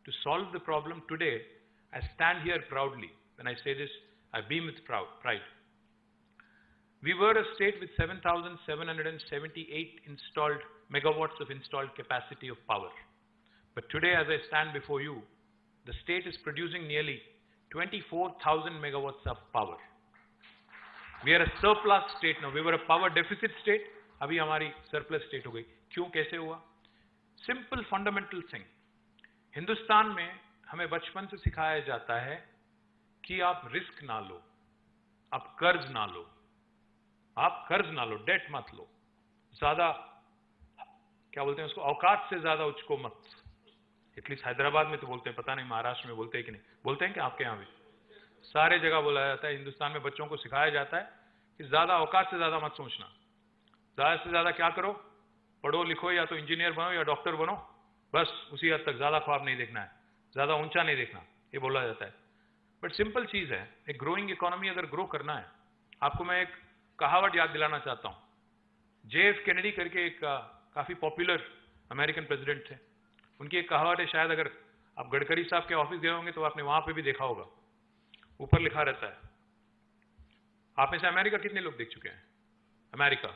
to solve the problem. Today, I stand here proudly. When I say this, I beam with pride. We were a state with 7,778 installed megawatts of installed capacity of power. But today, as I stand before you, the state is producing nearly 24,000 megawatts of power. We are a surplus state now. We were a power deficit state. अभी हमारी surplus state हो गई। क्यों, कैसे हुआ? Simple fundamental thing. Hindustan में हमें बचपन से सिखाया जाता है कि आप रिस्क ना लो, आप कर्ज ना लो, डेट मत लो, ज्यादा क्या बोलते हैं उसको, औकात से ज्यादा उचको मत। एटलीस्ट हैदराबाद में तो बोलते हैं, पता नहीं महाराष्ट्र में बोलते हैं कि नहीं, बोलते हैं कि आपके यहाँ भी सारे जगह बोला जाता है। हिंदुस्तान में बच्चों को सिखाया जाता है कि ज्यादा औकात से ज्यादा मत सोचना, ज्यादा से ज्यादा क्या करो, पढ़ो लिखो, या तो इंजीनियर बनो या डॉक्टर बनो, बस उसी हद तक, ज्यादा ख्वाब नहीं देखना है, ज्यादा ऊंचा नहीं देखना, ये बोला जाता है। बट सिंपल चीज है, एक ग्रोइंग इकोनॉमी अगर ग्रो करना है, आपको मैं एक कहावत याद दिलाना चाहता हूं। JF कैनेडी करके एक काफी पॉपुलर अमेरिकन प्रेसिडेंट थे, उनकी एक कहावत है, शायद अगर आप गडकरी साहब के ऑफिस गए होंगे तो आपने वहां पे भी देखा होगा, ऊपर लिखा रहता है। आप में से अमेरिका कितने लोग देख चुके हैं? अमेरिका,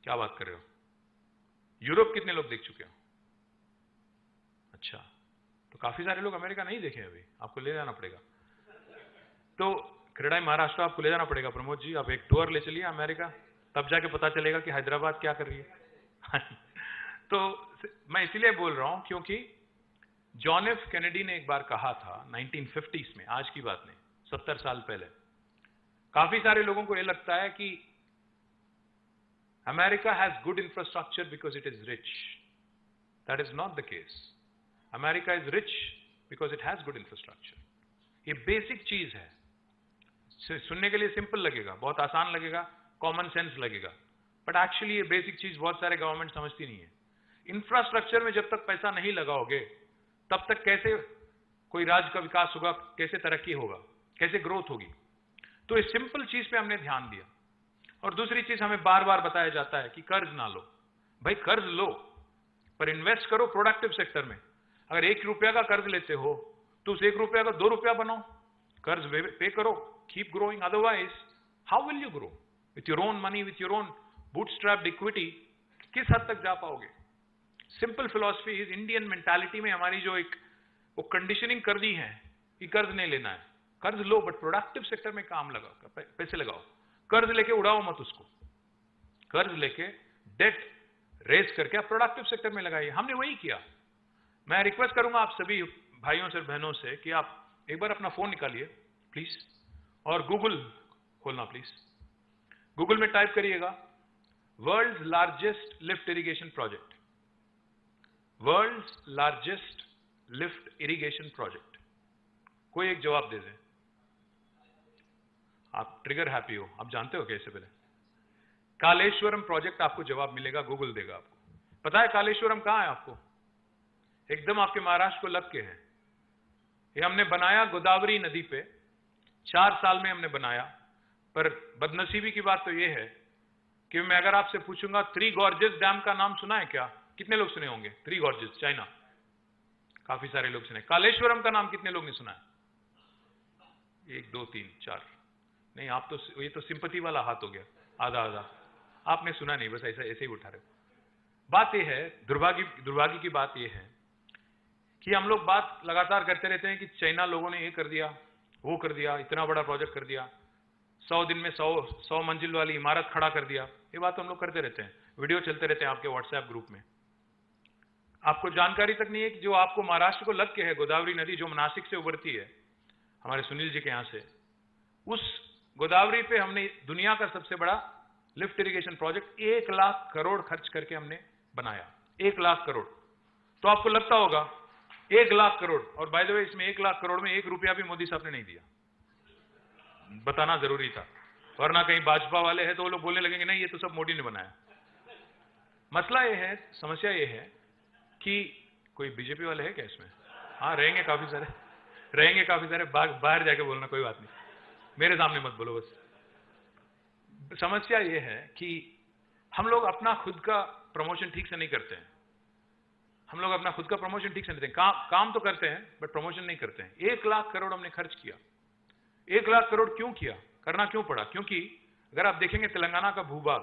क्या बात कर रहे हो? यूरोप कितने लोग देख चुके हो? अच्छा, तो काफी सारे लोग अमेरिका नहीं देखे अभी, आपको ले जाना पड़ेगा। तो क्रेडाई महाराष्ट्र आपको ले जाना पड़ेगा प्रमोद जी, आप एक टूर ले चलिए अमेरिका, तब जाके पता चलेगा कि हैदराबाद क्या कर रही है। तो मैं इसीलिए बोल रहा हूं क्योंकि जॉन एफ कैनेडी ने एक बार कहा था 1950s में, आज की बात नहीं, 70 साल पहले। काफी सारे लोगों को यह लगता है कि America has good infrastructure because it is rich. That is not the case. America is rich because it has good infrastructure. ये बेसिक चीज है, सुनने के लिए सिंपल लगेगा, बहुत आसान लगेगा, कॉमन सेंस लगेगा, बट एक्चुअली ये बेसिक चीज बहुत सारे गवर्नमेंट समझती नहीं है। इंफ्रास्ट्रक्चर में जब तक पैसा नहीं लगाओगे तब तक कैसे कोई राज्य का विकास होगा, कैसे तरक्की होगा, कैसे ग्रोथ होगी? तो इस सिंपल चीज पे हमने ध्यान दिया। और दूसरी चीज हमें बार बार बताया जाता है कि कर्ज ना लो। भाई कर्ज लो, पर इन्वेस्ट करो प्रोडक्टिव सेक्टर में। अगर 1 रुपया का कर्ज लेते हो तो उस 1 रुपया का 2 रुपया बनाओ, कर्ज पे करो, keep growing. Otherwise how will you grow? With your own money, with your own bootstrapped equity किस हद तक जा पाओगे? Simple philosophy is, Indian mentality में हमारी जो एक वो कंडीशनिंग कर दी है कि कर्ज नहीं लेना है। कर्ज लो बट प्रोडक्टिव सेक्टर में काम लगाओ, पैसे लगाओ। कर्ज लेके उड़ाओ मत उसको, कर्ज लेके डेट रेज करके आप प्रोडक्टिव सेक्टर में लगाइए। हमने वही किया। मैं रिक्वेस्ट करूंगा आप सभी भाइयों से बहनों से कि आप एक बार अपना फोन निकालिए प्लीज, और गूगल खोलना प्लीज। गूगल में टाइप करिएगा world's largest lift irrigation project, world's largest lift irrigation project. कोई एक जवाब दे दे, आप ट्रिगर हैप्पी हो, आप जानते हो कैसे? पहले कालेश्वरम प्रोजेक्ट आपको जवाब मिलेगा, गूगल देगा आपको। पता है कालेश्वरम कहां है आपको? एकदम आपके महाराष्ट्र को लग के है। ये हमने बनाया गोदावरी नदी पे, 4 साल में हमने बनाया। पर बदनसीबी की बात तो ये है कि मैं अगर आपसे पूछूंगा 3 गॉर्जेस डैम का नाम सुना है क्या? कितने लोग सुने होंगे? 3 गॉर्जेस, चाइना, काफी सारे लोग सुने। कालेश्वरम का नाम कितने लोग ने सुना है? 1 2 3 4। नहीं, आप तो, ये तो सिंपैथी वाला हाथ हो गया, आधा आधा। आपने सुना नहीं, बस ऐसा ऐसे ही उठा रहे हो। बात यह है, दुर्भाग्य की बात यह है कि हम लोग बात लगातार करते रहते हैं कि चाइना लोगों ने ये कर दिया, वो कर दिया, इतना बड़ा प्रोजेक्ट कर दिया, 100 दिन में 100 मंजिल वाली इमारत खड़ा कर दिया। ये बात हम लोग करते रहते हैं, वीडियो चलते रहते हैं आपके व्हाट्सएप ग्रुप में। आपको जानकारी तक नहीं है कि जो आपको महाराष्ट्र को लग के है गोदावरी नदी, जो नासिक से उभरती है हमारे सुनील जी के यहां से, उस गोदावरी पे हमने दुनिया का सबसे बड़ा lift irrigation project 1 lakh crore खर्च करके हमने बनाया। 1 लाख करोड़। तो आपको लगता होगा 1 लाख करोड़, और बाय द वे इसमें 1 लाख करोड़ में 1 रुपया भी मोदी साहब ने नहीं दिया, बताना जरूरी था, वरना कहीं भाजपा वाले हैं तो वो लोग बोलने लगेंगे नहीं ये तो सब मोदी ने बनाया। मसला ये है, समस्या ये है कि कोई बीजेपी वाले है क्या इसमें? हाँ रहेंगे काफी सारे, बाहर जाके बोलना, कोई बात नहीं, मेरे सामने मत बोलो बस। समस्या ये है कि हम लोग अपना खुद का प्रमोशन ठीक से नहीं करते हैं। हम लोग अपना खुद का प्रमोशन ठीक से नहीं करते हैं। काम तो करते हैं बट प्रमोशन नहीं करते हैं। 1 लाख करोड़ हमने खर्च किया। 1 लाख करोड़ क्यों किया, करना क्यों पड़ा? क्योंकि अगर आप देखेंगे तेलंगाना का भूभाग,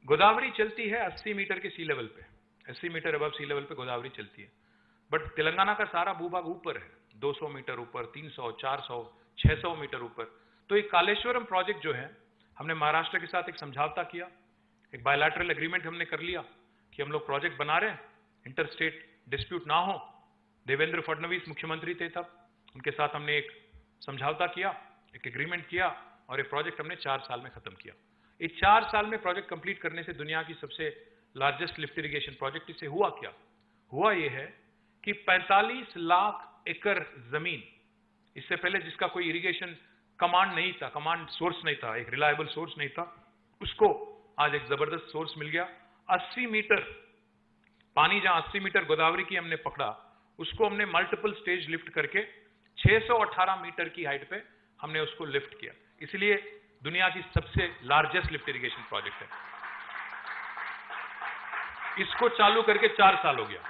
गोदावरी चलती है 80 मीटर के सी लेवल पे, 80 मीटर अबव सी लेवल पे गोदावरी चलती है, बट तेलंगाना का सारा भूभाग ऊपर है, 200 मीटर ऊपर, 300, 400, 600 मीटर ऊपर। तो एक कालेश्वरम प्रोजेक्ट जो है, हमने महाराष्ट्र के साथ एक समझौता किया, एक बायलैटरल एग्रीमेंट हमने कर लिया कि हम लोग प्रोजेक्ट बना रहे हैं, इंटर स्टेट डिस्प्यूट ना हो। देवेंद्र फडणवीस मुख्यमंत्री थे तब, उनके साथ हमने एक समझौता किया, एक एग्रीमेंट किया और ये प्रोजेक्ट हमने 4 साल में खत्म किया। इस 4 साल में प्रोजेक्ट कंप्लीट करने से दुनिया की सबसे लार्जेस्ट लिफ्ट इरिगेशन प्रोजेक्ट, इससे हुआ क्या? हुआ ये है कि 45 लाख एकड़ जमीन, इससे पहले जिसका कोई इरिगेशन कमांड नहीं था, कमांड सोर्स नहीं था, एक रिलायबल सोर्स नहीं था, उसको आज एक जबरदस्त सोर्स मिल गया। 80 मीटर पानी, जहां 80 मीटर गोदावरी की हमने पकड़ा, उसको हमने मल्टीपल स्टेज लिफ्ट करके 618 मीटर की हाइट पे हमने उसको लिफ्ट किया। इसलिए दुनिया की सबसे लार्जेस्ट लिफ्ट इरिगेशन प्रोजेक्ट है। इसको चालू करके 4 साल हो गया।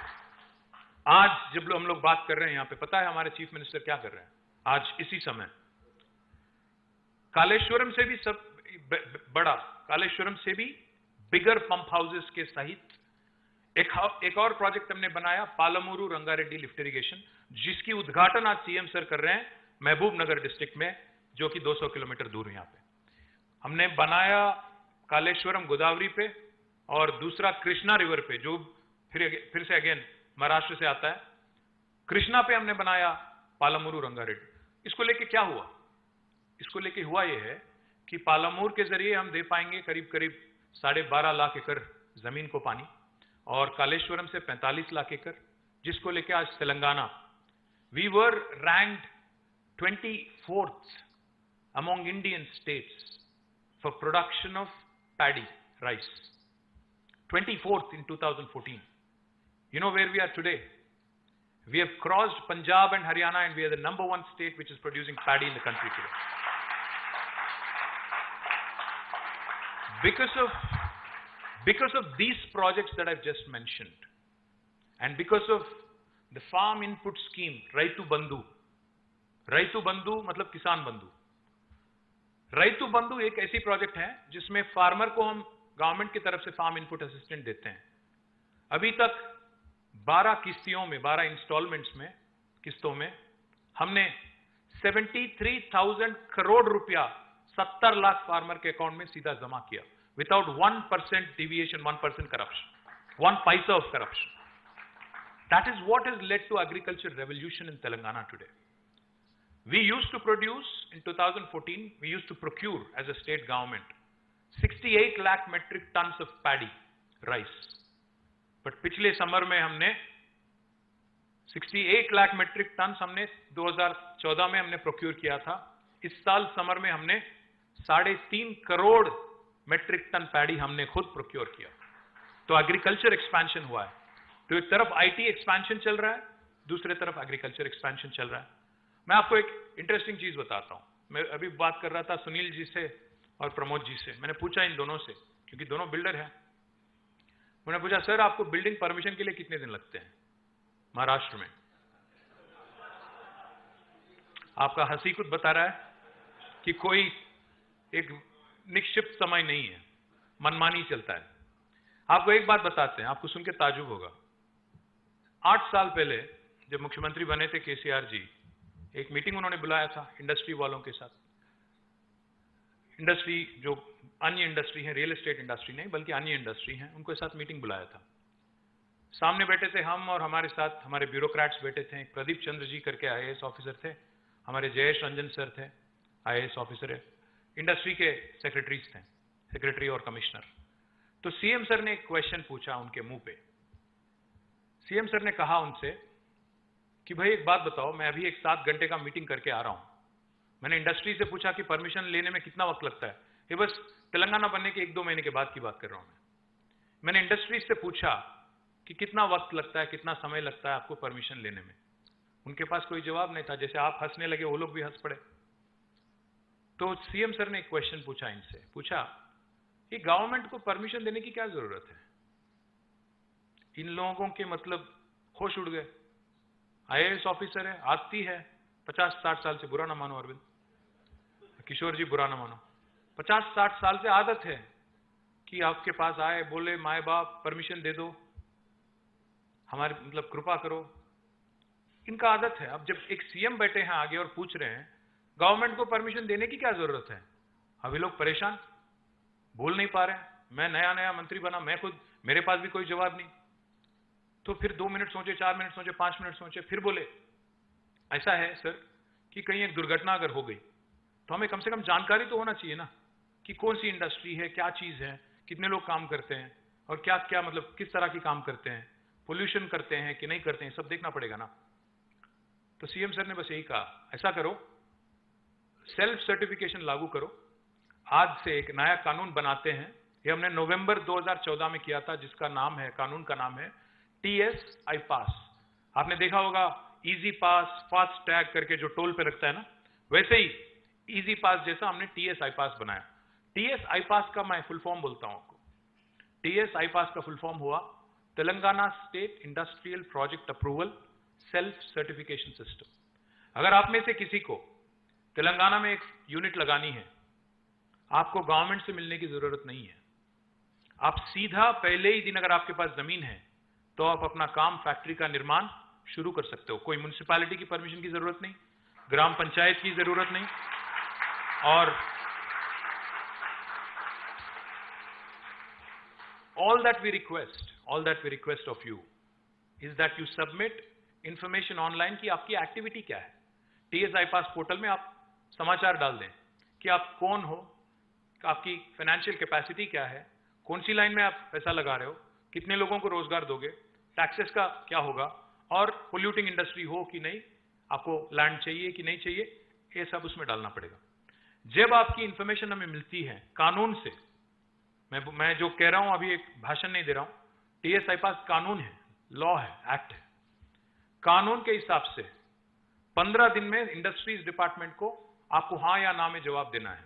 आज जब हम लोग बात कर रहे हैं यहां पे, पता है हमारे चीफ मिनिस्टर क्या कर रहे हैं? आज इसी समय कालेश्वरम से भी सब बड़ा, कालेश्वरम से भी बिगर पंप हाउसेस के सहित एक और प्रोजेक्ट हमने बनाया, पालमूरू रंगारेड्डी लिफ्ट इरिगेशन, जिसकी उद्घाटन आज सीएम सर कर रहे हैं महबूब नगर डिस्ट्रिक्ट में, जो कि 200 किलोमीटर दूर है। यहां पे हमने बनाया कालेश्वरम गोदावरी पे, और दूसरा कृष्णा रिवर पे, जो फिर से अगेन महाराष्ट्र से आता है। कृष्णा पे हमने बनाया पालमूरू रंगारेड्डी। इसको लेके क्या हुआ? इसको लेके हुआ यह है कि पालमूर के जरिए हम दे पाएंगे करीब करीब 12.5 लाख एकड़ जमीन को पानी, और कालेश्वरम से 45 लाख एकड़, जिसको लेके आज Telangana, we were ranked 24th among Indian states for production of paddy, rice. 24th in 2014. You know where we are today? We have crossed Punjab and Haryana, and we are the #1 state which is producing paddy in the country today. Because of these projects that I've just mentioned, and because of the farm input scheme, Raitu Bandhu मतलब किसान बंधु। रैतु बंधु एक ऐसी project है जिसमें farmer को हम गवर्नमेंट की तरफ से फार्म इनपुट असिस्टेंट देते हैं। अभी तक 12 किस्तों में, 12 इंस्टॉलमेंट्स में, किस्तों में हमने 73,000 करोड़ रुपया 70 लाख फार्मर के अकाउंट में सीधा जमा किया, विदाउट 1% डिविएशन, 1% करप्शन, 1 पैसा of corruption. That is what has led to agriculture revolution in Telangana today. We used to produce, in 2014, we used to procure as a state government 68 lakh metric tons of paddy, rice. But पिछले summer में हमने 68 lakh metric ton हमने 2014 में हमने procure किया था। इस साल समर में हमने 3.5 करोड़ मेट्रिक टन पैडी हमने खुद प्रोक्योर किया। तो एग्रीकल्चर एक्सपेंशन हुआ है। तो एक तरफ आईटी एक्सपेंशन चल रहा है, दूसरे तरफ एग्रीकल्चर एक्सपेंशन चल रहा है। मैं आपको एक इंटरेस्टिंग चीज बताता हूं। मैं अभी बात कर रहा था सुनील जी से और प्रमोद जी से। मैंने पूछा इन दोनों से, क्योंकि दोनों बिल्डर हैं। मैंने पूछा, सर आपको बिल्डिंग परमिशन के लिए कितने दिन लगते हैं महाराष्ट्र में? आपका हंसी कुछ बता रहा है कि कोई एक निश्चित समय नहीं है, मनमानी चलता है। आपको एक बात बताते हैं, आपको सुन के ताजुब होगा। 8 साल पहले जब मुख्यमंत्री बने थे केसीआर जी, एक मीटिंग उन्होंने बुलाया था इंडस्ट्री वालों के साथ। इंडस्ट्री जो अन्य इंडस्ट्री है, रियल एस्टेट इंडस्ट्री नहीं बल्कि अन्य इंडस्ट्री हैं, उनके साथ मीटिंग बुलाया था। सामने बैठे थे हम और हमारे साथ हमारे ब्यूरोक्रेट्स बैठे थे। प्रदीप चंद्र जी करके आईएएस ऑफिसर थे, हमारे जयेश रंजन सर थे आईएएस ऑफिसर है, इंडस्ट्री के सेक्रेटरीज थे, सेक्रेटरी और कमिश्नर। तो सीएम सर ने एक क्वेश्चन पूछा उनके मुंह पे। सीएम सर ने कहा उनसे कि भाई एक बात बताओ, मैं अभी एक 7 घंटे का मीटिंग करके आ रहा हूं। मैंने इंडस्ट्री से पूछा कि परमिशन लेने में कितना वक्त लगता है। ये बस तेलंगाना बनने के 1-2 महीने के बाद की बात कर रहा हूं मैंने इंडस्ट्री से पूछा कि कितना वक्त लगता है, कितना समय लगता है आपको परमिशन लेने में। उनके पास कोई जवाब नहीं था। जैसे आप हंसने लगे वो लोग भी हंस पड़े। तो सीएम सर ने एक क्वेश्चन पूछा इनसे, पूछा कि गवर्नमेंट को परमिशन देने की क्या जरूरत है? इन लोगों के मतलब होश उड़ गए। आईएएस ऑफिसर है, आती है 50-60 साल से, बुरा ना मानो अरविंद, किशोर जी बुरा ना मानो, 50-60 साल से आदत है कि आपके पास आए, बोले माए बाप परमिशन दे दो, हमारे मतलब कृपा करो, इनका आदत है। अब जब एक सीएम बैठे हैं आगे और पूछ रहे हैं गवर्नमेंट को परमिशन देने की क्या जरूरत है, अभी लोग परेशान, बोल नहीं पा रहे हैं। मैं नया नया मंत्री बना, मैं खुद, मेरे पास भी कोई जवाब नहीं। तो फिर 2 मिनट सोचे, 4 मिनट सोचे, 5 मिनट सोचे, फिर बोले ऐसा है सर कि कहीं एक दुर्घटना अगर हो गई तो हमें कम से कम जानकारी तो होना चाहिए ना कि कौन सी इंडस्ट्री है, क्या चीज है, कितने लोग काम करते हैं और क्या क्या मतलब किस तरह की काम करते हैं, पोल्यूशन करते हैं कि नहीं करते हैं, सब देखना पड़ेगा ना। तो सीएम सर ने बस यही कहा, ऐसा करो सेल्फ सर्टिफिकेशन लागू करो, आज से एक नया कानून बनाते हैं। ये हमने नवंबर 2014 में किया था, जिसका नाम है, कानून का नाम है टीएस आई पास। आपने देखा होगा इजी पास, फास्ट टैग करके जो टोल पे रखता है ना, वैसे ही इजी पास जैसा हमने टीएस आई पास बनाया। टीएस आई पास का मैं फुल फॉर्म बोलता हूं आपको। टीएस आई पास का फुल फॉर्म हुआ Telangana state industrial project approval self certification system. अगर आप में से किसी को तेलंगाना में एक यूनिट लगानी है, आपको गवर्नमेंट से मिलने की जरूरत नहीं है। आप सीधा पहले ही दिन, अगर आपके पास जमीन है तो आप अपना काम, फैक्ट्री का निर्माण शुरू कर सकते हो। कोई म्युनिसिपैलिटी की परमिशन की जरूरत नहीं, ग्राम पंचायत की जरूरत नहीं। और all that we request of you is that you submit information online कि आपकी एक्टिविटी क्या है। टीएसआई पास पोर्टल में आप समाचार डाल दें कि आप कौन हो, आपकी फाइनेंशियल कैपेसिटी क्या है, कौन सी लाइन में आप पैसा लगा रहे हो, कितने लोगों को रोजगार दोगे, टैक्सेस का क्या होगा, और पोल्यूटिंग इंडस्ट्री हो कि नहीं, आपको लैंड चाहिए कि नहीं चाहिए, ये सब उसमें डालना पड़ेगा। जब आपकी इंफॉर्मेशन हमें मिलती है कानून से, मैं जो कह रहा हूं अभी एक भाषण नहीं दे रहा हूं, टीएसआई पास कानून है, लॉ है, एक्ट है। कानून के हिसाब से 15 दिन में इंडस्ट्रीज डिपार्टमेंट को आपको हाँ या ना में जवाब देना है।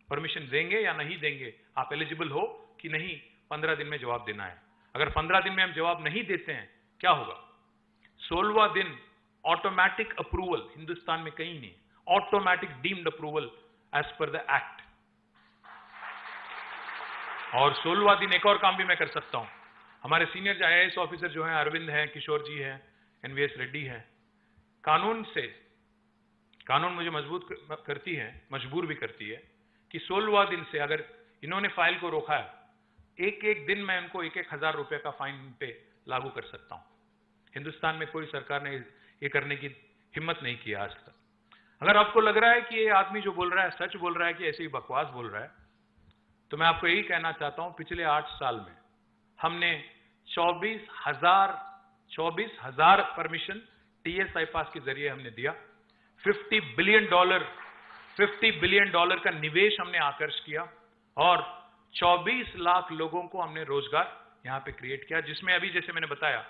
परमिशन देंगे या नहीं देंगे, आप एलिजिबल हो कि नहीं, 15 दिन में जवाब देना है। अगर 15 दिन में हम जवाब नहीं देते हैं, क्या होगा? 16वां दिन ऑटोमेटिक अप्रूवल, हिंदुस्तान में कहीं नहीं, automatic deemed approval as per the act. और 16वां दिन एक और काम भी मैं कर सकता हूं। हमारे सीनियर आईएएस ऑफिसर जो हैं, अरविंद हैं, किशोर जी हैं, एनवीएस रेड्डी हैं, कानून मुझे मजबूर भी करती है कि 16वां दिन से अगर इन्होंने फाइल को रोका है, एक दिन मैं उनको 1,000 रुपए का फाइन पे लागू कर सकता हूं। हिंदुस्तान में कोई सरकार ने ये करने की हिम्मत नहीं की आज तक। अगर आपको लग रहा है कि ये आदमी जो बोल रहा है सच बोल रहा है कि ऐसे ही बकवास बोल रहा है, तो मैं आपको यही कहना चाहता हूं, पिछले 8 साल में हमने 24,000 परमिशन टीएसआई पास के जरिए हमने दिया। $50 बिलियन का निवेश हमने आकर्षित किया और 24 लाख लोगों को हमने रोजगार यहां पे क्रिएट किया, जिसमें अभी जैसे मैंने बताया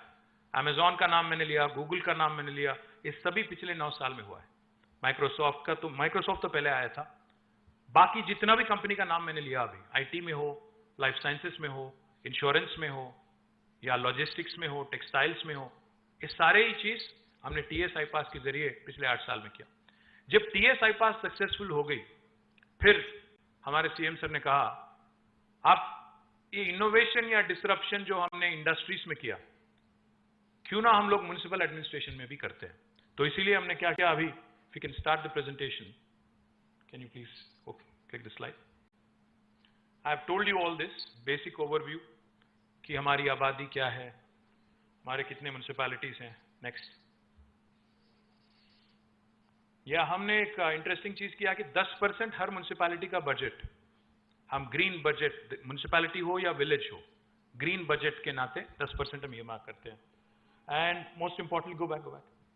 अमेजॉन का नाम मैंने लिया, गूगल का नाम मैंने लिया, ये सभी पिछले 9 साल में हुआ है। माइक्रोसॉफ्ट तो पहले आया था। बाकी जितना भी कंपनी का नाम मैंने लिया अभी, आईटी में हो, लाइफ साइंसेस में हो, इंश्योरेंस में हो, या लॉजिस्टिक्स में हो, टेक्सटाइल्स में हो, ये सारे ही चीज हमने टीएसआई पास के जरिए पिछले 8 साल में किया। जब टीएसआई पास सक्सेसफुल हो गई, फिर हमारे सीएम सर ने कहा, आप ये इनोवेशन या डिसरप्शन जो हमने इंडस्ट्रीज में किया, क्यों ना हम लोग म्युनिसिपल एडमिनिस्ट्रेशन में भी करते हैं। तो इसीलिए हमने क्या किया, अभी if you can start the presentation, can you please click the slide? I have told you all this basic overview कि हमारी आबादी क्या है, हमारे कितने म्युनिसिपैलिटीज हैं। नेक्स्ट। या हमने एक इंटरेस्टिंग चीज किया कि 10% हर म्युनिसिपैलिटी का बजट हम ग्रीन बजट, म्युनिसिपैलिटी हो या विलेज हो, ग्रीन बजट के नाते 10% हम ये मार्क करते हैं। And most importantly, go back,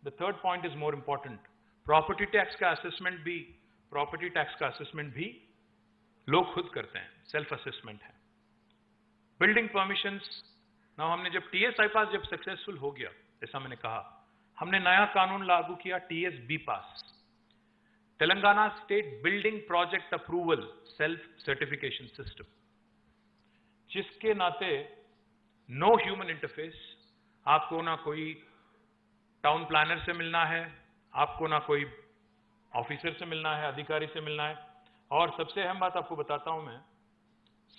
the third point is more important, property tax का असेसमेंट भी लोग खुद करते हैं, सेल्फ असेसमेंट है। बिल्डिंग परमिशंस, ना हमने जब टीएसआई पास जब सक्सेसफुल हो गया, जैसा मैंने कहा, हमने नया कानून लागू किया टीएस बी पास। Telangana State Building Project Approval Self-Certification System, जिसके नाते नो ह्यूमन इंटरफेस, आपको ना कोई टाउन प्लानर से मिलना है, आपको ना कोई ऑफिसर से मिलना है, अधिकारी से मिलना है, और सबसे अहम बात आपको बताता हूं मैं,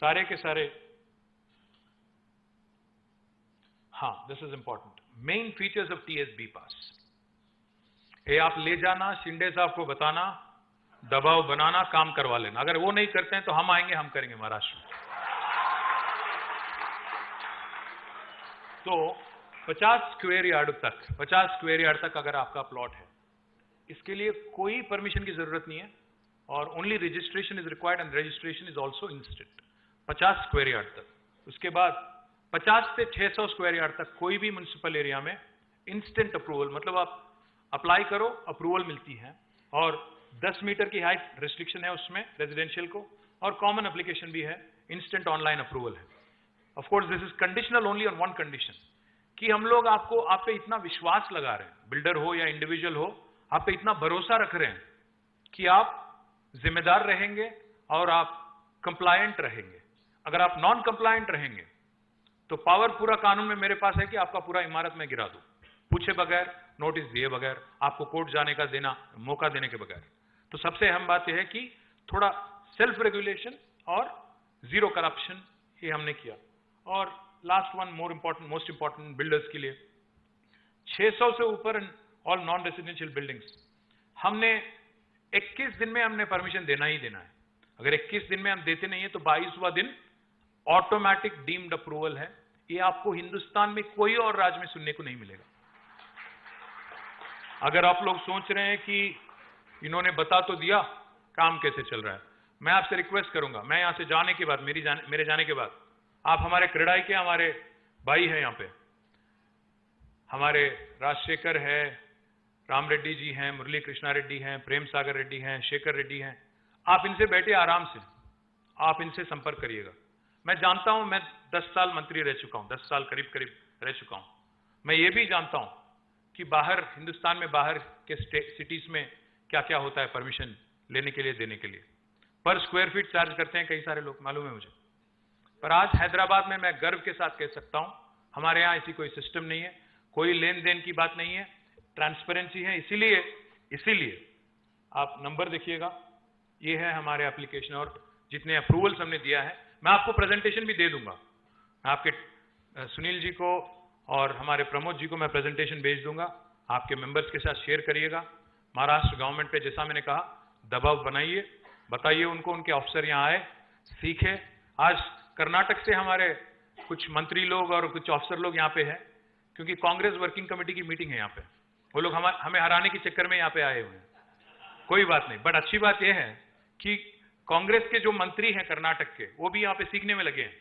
सारे के सारे, हाँ, this is important, main features of TSB पास, ये आप ले जाना, शिंदे साहब को बताना, दबाव बनाना, काम करवा लेना। अगर वो नहीं करते हैं तो हम आएंगे, हम करेंगे महाराष्ट्र में। तो 50 स्क्वायर यार्ड तक, 50 स्क्वायर यार्ड तक अगर आपका प्लॉट है, इसके लिए कोई परमिशन की जरूरत नहीं है, और only registration is required and registration is also instant. 50 square yard तक। उसके बाद 50 से 600 स्क्वायर यार्ड तक कोई भी म्युनिसिपल एरिया में इंस्टेंट अप्रूवल, मतलब आप अप्लाई करो, अप्रूवल मिलती है, और 10 मीटर की हाइट रिस्ट्रिक्शन है उसमें रेजिडेंशियल को, और कॉमन एप्लीकेशन भी है, इंस्टेंट ऑनलाइन अप्रूवल है। Of course this is conditional only on one condition, कि हम लोग आपको, आप पे इतना विश्वास लगा रहे हैं, बिल्डर हो या इंडिविजुअल हो, आप पे इतना भरोसा रख रहे हैं कि आप जिम्मेदार रहेंगे और आप कंप्लायंट रहेंगे। अगर आप नॉन कंप्लायंट रहेंगे तो पावर पूरा कानून में मेरे पास है कि आपका पूरा इमारत में गिरा दूं, पूछे बगैर, नोटिस दिए बगैर, आपको कोर्ट जाने का मौका देने के बगैर। तो सबसे अहम बात यह है कि थोड़ा सेल्फ रेगुलेशन और जीरो करप्शन, ये हमने किया। और last one, most important builders के लिए, 600 से ऊपर ऑल नॉन रेसिडेंशियल बिल्डिंग्स, हमने 21 दिन में हमने परमिशन देना ही देना है। अगर 21 दिन में हम देते नहीं है तो 22वां दिन ऑटोमेटिक डीम्ड अप्रूवल है। ये आपको हिंदुस्तान में कोई और राज्य में सुनने को नहीं मिलेगा। अगर आप लोग सोच रहे हैं कि इन्होंने बता तो दिया, काम कैसे चल रहा है, मैं आपसे रिक्वेस्ट करूंगा, मैं यहां से जाने के बाद, मेरे जाने के बाद, आप हमारे क्रेडाई के हमारे भाई हैं, यहां पे हमारे राजशेखर है, राम रेड्डी जी हैं, मुरली कृष्णा रेड्डी हैं, प्रेम सागर रेड्डी हैं, शेखर रेड्डी हैं, आप इनसे बैठे आराम से, आप इनसे संपर्क करिएगा। मैं जानता हूं, मैं 10 साल मंत्री रह चुका हूं, 10 साल करीब रह चुका हूं। मैं ये भी जानता हूं कि बाहर, हिंदुस्तान में बाहर के सिटीज में क्या क्या होता है परमिशन लेने के लिए, देने के लिए। पर स्क्वायर फीट चार्ज करते हैं कई सारे लोग, मालूम है मुझे। पर आज हैदराबाद में मैं गर्व के साथ कह सकता हूं, हमारे यहां ऐसी कोई सिस्टम नहीं है, कोई लेन देन की बात नहीं है, ट्रांसपेरेंसी है। इसीलिए आप नंबर देखिएगा, ये है हमारे एप्लीकेशन, और जितने अप्रूवल्स हमने दिया है, मैं आपको प्रेजेंटेशन भी दे दूंगा। मैं आपके सुनील जी को और हमारे प्रमोद जी को मैं प्रेजेंटेशन भेज दूंगा, आपके मेंबर्स के साथ शेयर करिएगा। महाराष्ट्र गवर्नमेंट पे, जैसा मैंने कहा, दबाव बनाइए, बताइए उनको, उनके ऑफिसर यहाँ आए, सीखे। आज कर्नाटक से हमारे कुछ मंत्री लोग और कुछ ऑफिसर लोग यहाँ पे हैं, क्योंकि कांग्रेस वर्किंग कमेटी की मीटिंग है यहाँ पे। वो लोग हमें हराने के चक्कर में यहाँ पे आए हुए हैं। कोई बात नहीं, बट अच्छी बात यह है कि कांग्रेस के जो मंत्री हैं कर्नाटक के, वो भी यहाँ पे सीखने में लगे हैं,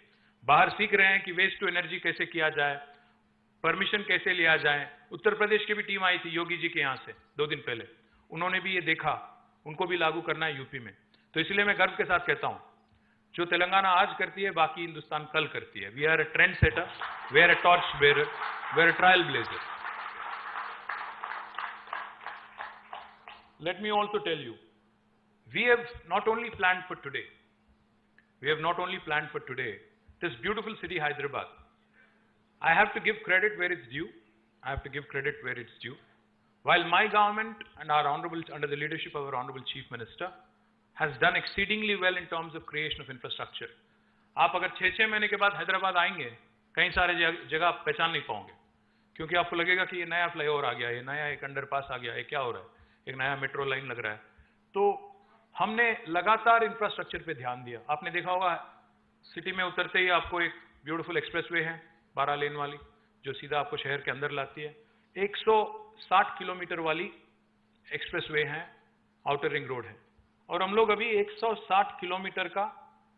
बाहर सीख रहे हैं कि वेस्ट टू एनर्जी कैसे किया जाए, परमिशन कैसे लिया जाए। उत्तर प्रदेश की भी टीम आई थी योगी जी के यहाँ से 2 दिन पहले, उन्होंने भी ये देखा, उनको भी लागू करना है यूपी में। तो इसलिए मैं गर्व के साथ कहता हूं, जो तेलंगाना आज करती है, बाकी हिंदुस्तान कल करती है। We are a trend setter, we are a torch bearer, we are a trial blazer. Let me also tell you, we have not only planned for today, this beautiful city Hyderabad. I have to give credit where it's due. While my government and our honorable, under the leadership of our honorable Chief Minister, has done exceedingly well in terms of creation of infrastructure. आप अगर 6-6 महीने के बाद हैदराबाद आएंगे, कई सारे जगह आप पहचान नहीं पाओगे, क्योंकि आपको लगेगा कि ये नया फ्लाईओवर आ गया, ये नया एक अंडरपास आ गया, ये क्या हो रहा है, एक नया मेट्रो लाइन लग रहा है। तो हमने लगातार इंफ्रास्ट्रक्चर पे ध्यान दिया। आपने देखा होगा, सिटी में उतरते ही आपको एक ब्यूटीफुल एक्सप्रेसवे है 12 लेन वाली, जो सीधा आपको शहर के अंदर लाती है। 160 किलोमीटर वाली एक्सप्रेसवे है, आउटर रिंग रोड है, और हम लोग अभी 160 किलोमीटर का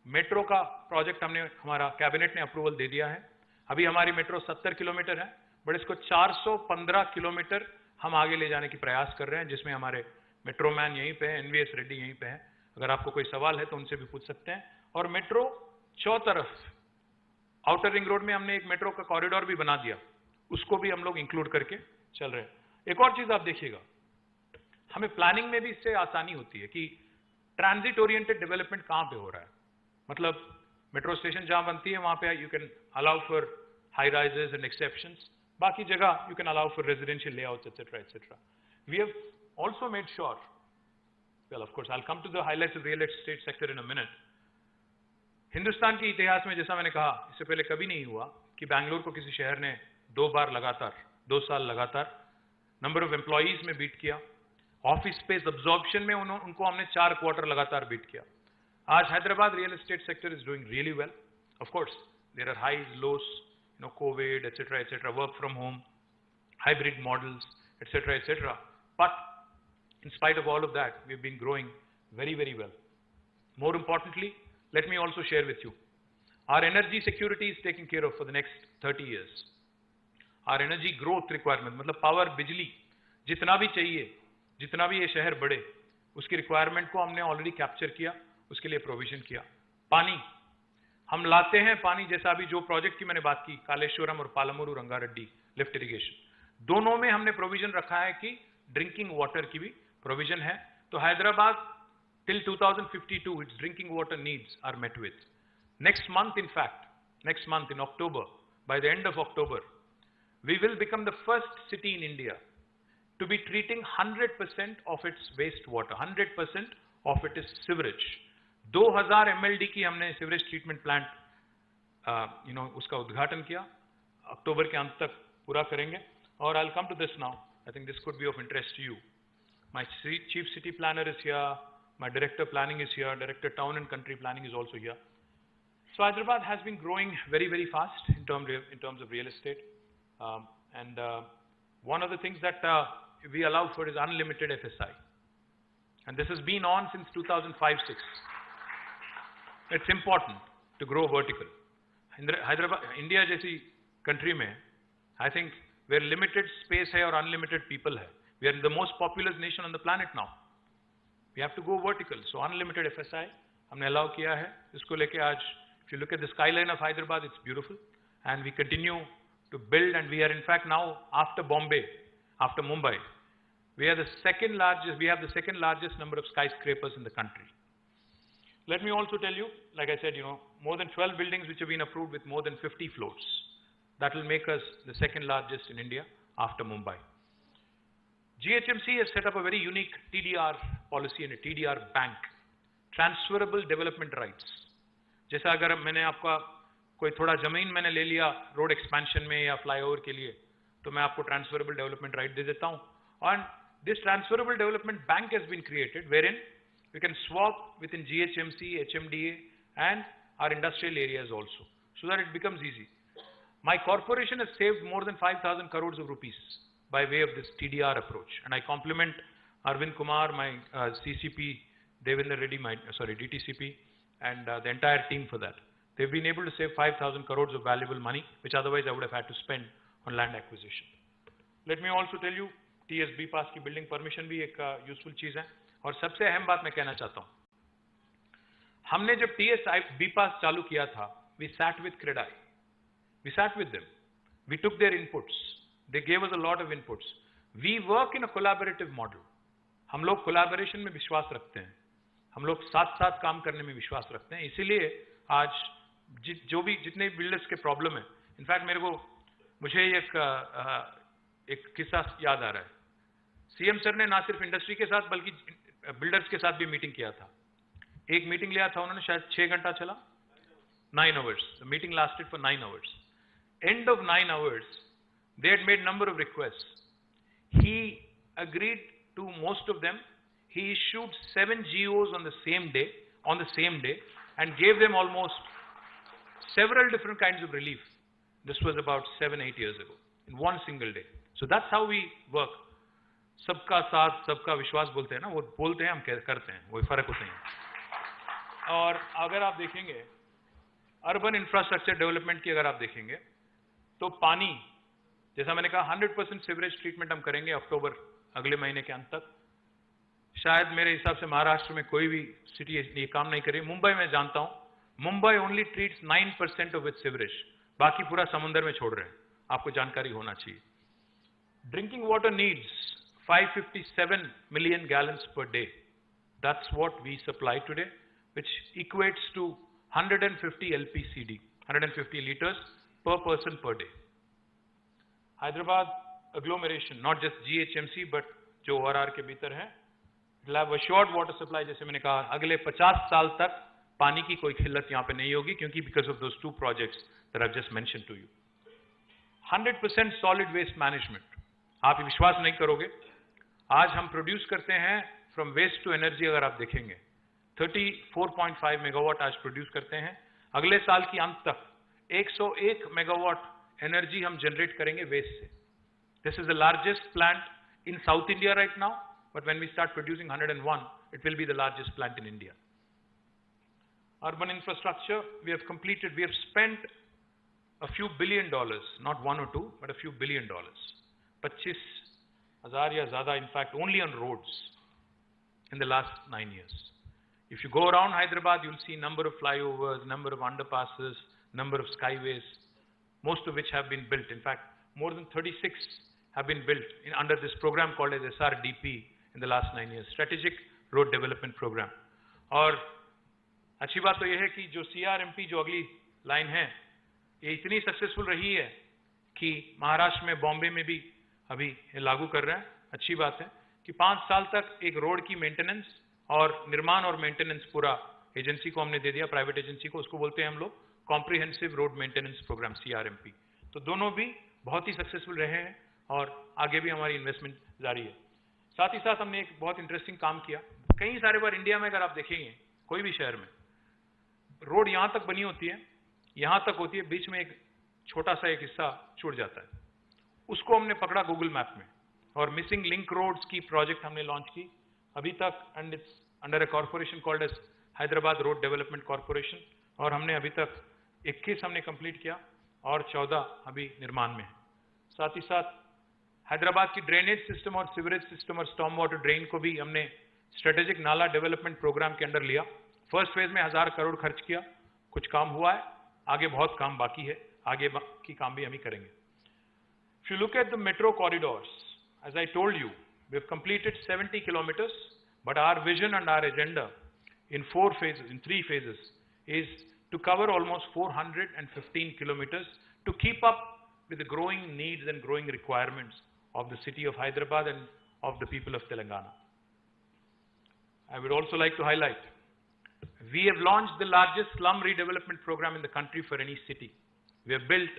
मेट्रो का प्रोजेक्ट हमारा कैबिनेट ने अप्रूवल दे दिया है। अभी हमारी मेट्रो 70 किलोमीटर है, बट इसको 415 किलोमीटर हम आगे ले जाने की प्रयास कर रहे हैं, जिसमें हमारे मेट्रो मैन यहीं पे है, एनवीएस रेड्डी यहीं पे है। अगर आपको कोई सवाल है तो उनसे भी पूछ सकते हैं। और मेट्रो चौतरफ, आउटर रिंग रोड में हमने एक मेट्रो का कॉरिडोर भी बना दिया, उसको भी हम लोग इंक्लूड करके चल रहे हैं। एक और चीज आप देखिएगा, हमें प्लानिंग में भी इससे आसानी होती है कि ट्रांजिट ओरिएंटेड डेवलपमेंट कहाँ पे हो रहा है, मतलब मेट्रो स्टेशन जहाँ बनती है वहाँ पे you can allow for high rises and exceptions, बाकी जगह you can allow for residential layouts etcetera etcetera. We have also made sure, well of course I will come to the highlights of real estate sector in a minute. Hindustan के इतिहास में जैसा मैंने कहा इससे पहले कभी नहीं हुआ कि बैंगलोर को किसी शहर ने 2 साल लगातार नंबर ऑफ एम्प्लॉइज में बीट किया. ऑफिस स्पेस अब्जॉर्प्शन में उनको हमने 4 क्वार्टर लगातार बीट किया. आज Hyderabad real estate sector is doing really well. Of course there are highs lows, covid etcetera etcetera, work from home, hybrid models etcetera etcetera, but in spite of all of that we have been growing very very well. More importantly, let me also share with you, our energy security is taken care of for the next 30 years. Our energy growth requirement, मतलब power, बिजली जितना भी चाहिए, जितना भी ये शहर बढ़े, उसकी requirement को हमने already capture किया, उसके लिए provision किया. पानी, हम लाते हैं पानी, जैसा अभी जो project की मैंने बात की, कालेश्वरम और पालमूरू रंगारेड्डी lift irrigation, दोनों में हमने provision रखा है कि drinking water की भी provision है. तो Hyderabad till 2052, its drinking water needs are met with. Next month, in fact, next month in October, by the end of October, we will become the first city in India to be treating 100% of its wastewater. 100% of it is sewage. 2000 MLD की हमने sewage treatment plant, उसका उद्घाटन किया. अक्टूबर के अंत तक पूरा करेंगे. और I'll come to this now. I think this could be of interest to you. My chief city planner is here. My director planning is here, director town and country planning is also here. So Hyderabad has been growing very, very fast in terms of real estate. And one of the things that we allow for is unlimited FSI. And this has been on since 2005-06. It's important to grow vertical. Hyderabad, India जैसी country में, I think where limited space है और unlimited people है. We are the most populous nation on the planet now. We have to go vertical. So unlimited FSI हमने allow किया है. इसको लेके आज, if you look at the skyline of Hyderabad, it's beautiful, and we continue to build. And we are in fact now, after Bombay, after Mumbai, we are the second largest. We have the second largest number of skyscrapers in the country. Let me also tell you, like I said, more than 12 buildings which have been approved with more than 50 floors. That will make us the second largest in India after Mumbai. GHMC has set up a very unique TDR policy and a TDR bank, transferable development rights. जैसा अगर मैंने आपका कोई थोड़ा जमीन मैंने ले लिया रोड एक्सपेंशन में या फ्लाईओवर के लिए, तो मैं आपको ट्रांसफरेबल डेवलपमेंट राइट दे देता हूँ. And this transferable development bank has been created wherein we can swap within GHMC, HMDA and our industrial areas also, so that it becomes easy. My corporation has saved more than 5,000 crores of rupees by way of this TDR approach. And I compliment Arvind Kumar, my CCP, Devendra Reddy, DTCP, and the entire team for that. They've been able to save 5,000 crores of valuable money, which otherwise I would have had to spend on land acquisition. Let me also tell you, TSB पास की building permission भी एक useful चीज़ है. और सबसे अहम बात मैं कहना चाहता हूँ, हमने जब TSB पास चालू किया था, we sat with CREDAI. We sat with them. We took their inputs. They gave us a lot of inputs. We work in a collaborative model. हम लोग collaboration में विश्वास रखते हैं. हम लोग साथ साथ काम करने में विश्वास रखते हैं. इसीलिए आज जितने बिल्डर्स के प्रॉब्लम है, इनफैक्ट मुझे एक किस्सा याद आ रहा है. सीएम सर ने ना सिर्फ इंडस्ट्री के साथ बल्कि बिल्डर्स के साथ भी मीटिंग किया था. एक मीटिंग लिया था उन्होंने, शायद 6 घंटा चला, 9 hours. The meeting lasted for 9 hours. End of 9 hours, they had made number of requests. He agreed to most of them. He issued 7 GOs on the same day, and gave them almost several different kinds of relief. This was about 7-8 years ago, in one single day. So that's how we work. सबका साथ, सबका विश्वास बोलते हैं ना, वो बोलते हैं, हम करते हैं, वो फर्क होते हैं. और अगर आप देखेंगे अर्बन इंफ्रास्ट्रक्चर डेवलपमेंट की, अगर आप देखेंगे तो पानी, जैसा मैंने कहा 100% सीवरेज ट्रीटमेंट हम करेंगे अक्टूबर अगले महीने के अंत तक. शायद मेरे हिसाब से महाराष्ट्र में कोई भी सिटी ये काम नहीं करी. मुंबई में जानता हूं, Mumbai only treats 9% of its sewerage, बाकी पूरा समुद्र में छोड़ रहे हैं. आपको जानकारी होना चाहिए. Drinking water needs 557 million gallons per day. That's what we supply today, which equates to 150 LPCD, 150 liters per person per day. Hyderabad agglomeration, not just GHMC, but जो ORR के भीतर है, it'll have assured water supply, जैसे मैंने कहा, अगले 50 साल तक पानी की कोई किल्लत यहाँ पे नहीं होगी, क्योंकि because of those two projects that I've just mentioned to you. 100% solid waste management. आप विश्वास नहीं करोगे, आज हम प्रोड्यूस करते हैं फ्रॉम वेस्ट टू एनर्जी, अगर आप देखेंगे 34.5 मेगावाट आज प्रोड्यूस करते हैं. अगले साल की अंत तक 101 मेगावाट एनर्जी हम जनरेट करेंगे वेस्ट से. This is the largest plant in south India right now, but when we start producing 101, it will be the largest plant in India. Urban infrastructure, we have completed, we have spent a few $1 billion, not one or two, but a few $1 billion. 25,000 या ज़्यादा, in fact, only on roads in the last 9 years. If you go around Hyderabad, you'll see number of flyovers, number of underpasses, number of skyways, most of which have been built. In fact, more than 36 have been built under this program called as SRDP in the last 9 years, Strategic Road Development Program. और अच्छी बात तो यह है कि जो CRMP जो अगली लाइन है, ये इतनी सक्सेसफुल रही है कि महाराष्ट्र में, बॉम्बे में भी अभी लागू कर रहे हैं. अच्छी बात है कि 5 साल तक एक रोड की मेंटेनेंस और निर्माण और मेंटेनेंस पूरा एजेंसी को हमने दे दिया, प्राइवेट एजेंसी को. उसको बोलते हैं हम लोग comprehensive road maintenance program, CRMP. तो दोनों भी बहुत ही सक्सेसफुल रहे हैं और आगे भी हमारी इन्वेस्टमेंट जारी है. साथ ही साथ हमने एक बहुत इंटरेस्टिंग काम किया. कई सारे बार इंडिया में अगर आप देखेंगे, कोई भी शहर में रोड यहां तक बनी होती है, यहां तक होती है, बीच में एक छोटा सा एक हिस्सा छूट जाता है. उसको हमने पकड़ा गूगल मैप में और मिसिंग लिंक रोड्स की प्रोजेक्ट हमने लॉन्च की अभी तक, and it's under a corporation called as Hyderabad road development corporation. और हमने अभी तक 21 हमने कंप्लीट किया और 14 अभी निर्माण में है. साथ ही साथ हैदराबाद की ड्रेनेज सिस्टम और सीवरेज सिस्टम और स्टॉर्म वाटर ड्रेन को भी हमने स्ट्रेटेजिक नाला डेवलपमेंट प्रोग्राम के अंडर लिया. फर्स्ट फेज में 1000 करोड़ खर्च किया, कुछ काम हुआ है, आगे बहुत काम बाकी है, आगे की काम भी हम ही करेंगे. If you look at the metro corridors, as I told you, we have completed 70 kilometers, but our vision and our agenda in 4 phases, in 3 phases, is to cover almost 415 kilometers to keep up with the growing needs and growing requirements of the city of Hyderabad and of the people of Telangana. I would also like to highlight, we have launched the largest slum redevelopment program in the country for any city. We have built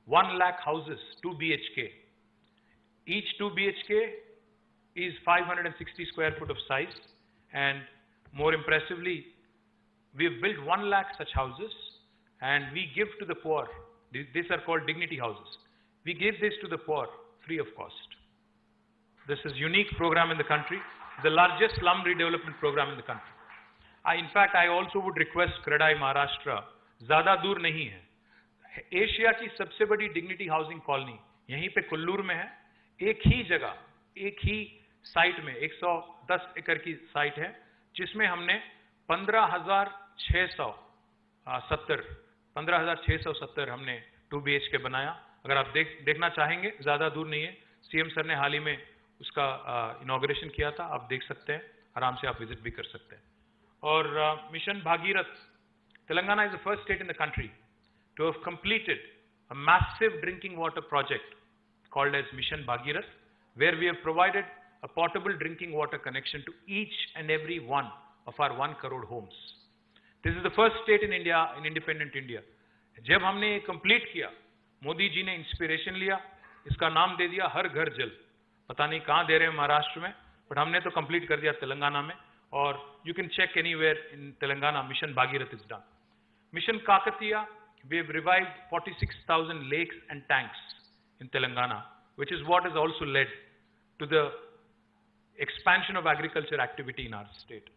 1 lakh houses, 2 BHK. Each 2 BHK is 560 square foot of size, and more impressively, we have built 1 lakh such houses, and we give to the poor. These are called dignity houses. We give this to the poor free of cost. This is a unique program in the country, the largest slum redevelopment program in the country. In fact, I also would request CREDAI Maharashtra, ज़्यादा दूर नहीं है, Asia की सबसे बड़ी dignity housing colony यहीं पे कुल्लूर में है. एक ही जगह, एक ही साइट में 110 एकड़ की साइट है, जिसमें हमने 15,670 हमने 2 BHK बनाया. अगर आप देखना चाहेंगे, ज़्यादा दूर नहीं है, CM सर ने हाल ही में उसका इनॉग्रेशन किया था, आप देख सकते हैं, आराम से आप विजिट भी कर सकते हैं. और mission Bhagirath, Telangana is the first state in the country to have completed a massive drinking water project called as Mission Bhagirath, where we have provided a portable drinking water connection to each and every one of our 1 crore homes. This is the first state in India, in independent India. जब हमने ये complete किया, मोदी जी ने inspiration लिया, इसका नाम दे दिया हर घर जल. पता नहीं कहाँ दे रहे हैं महाराष्ट्र में, बट हमने तो कंप्लीट कर दिया तेलंगाना में. और you can check anywhere in Telangana, Mission Bhagirath is done. Mission Kakatiya, we have revived 46,000 lakes and tanks in Telangana, which is what has also led to the expansion of agriculture activity in our state.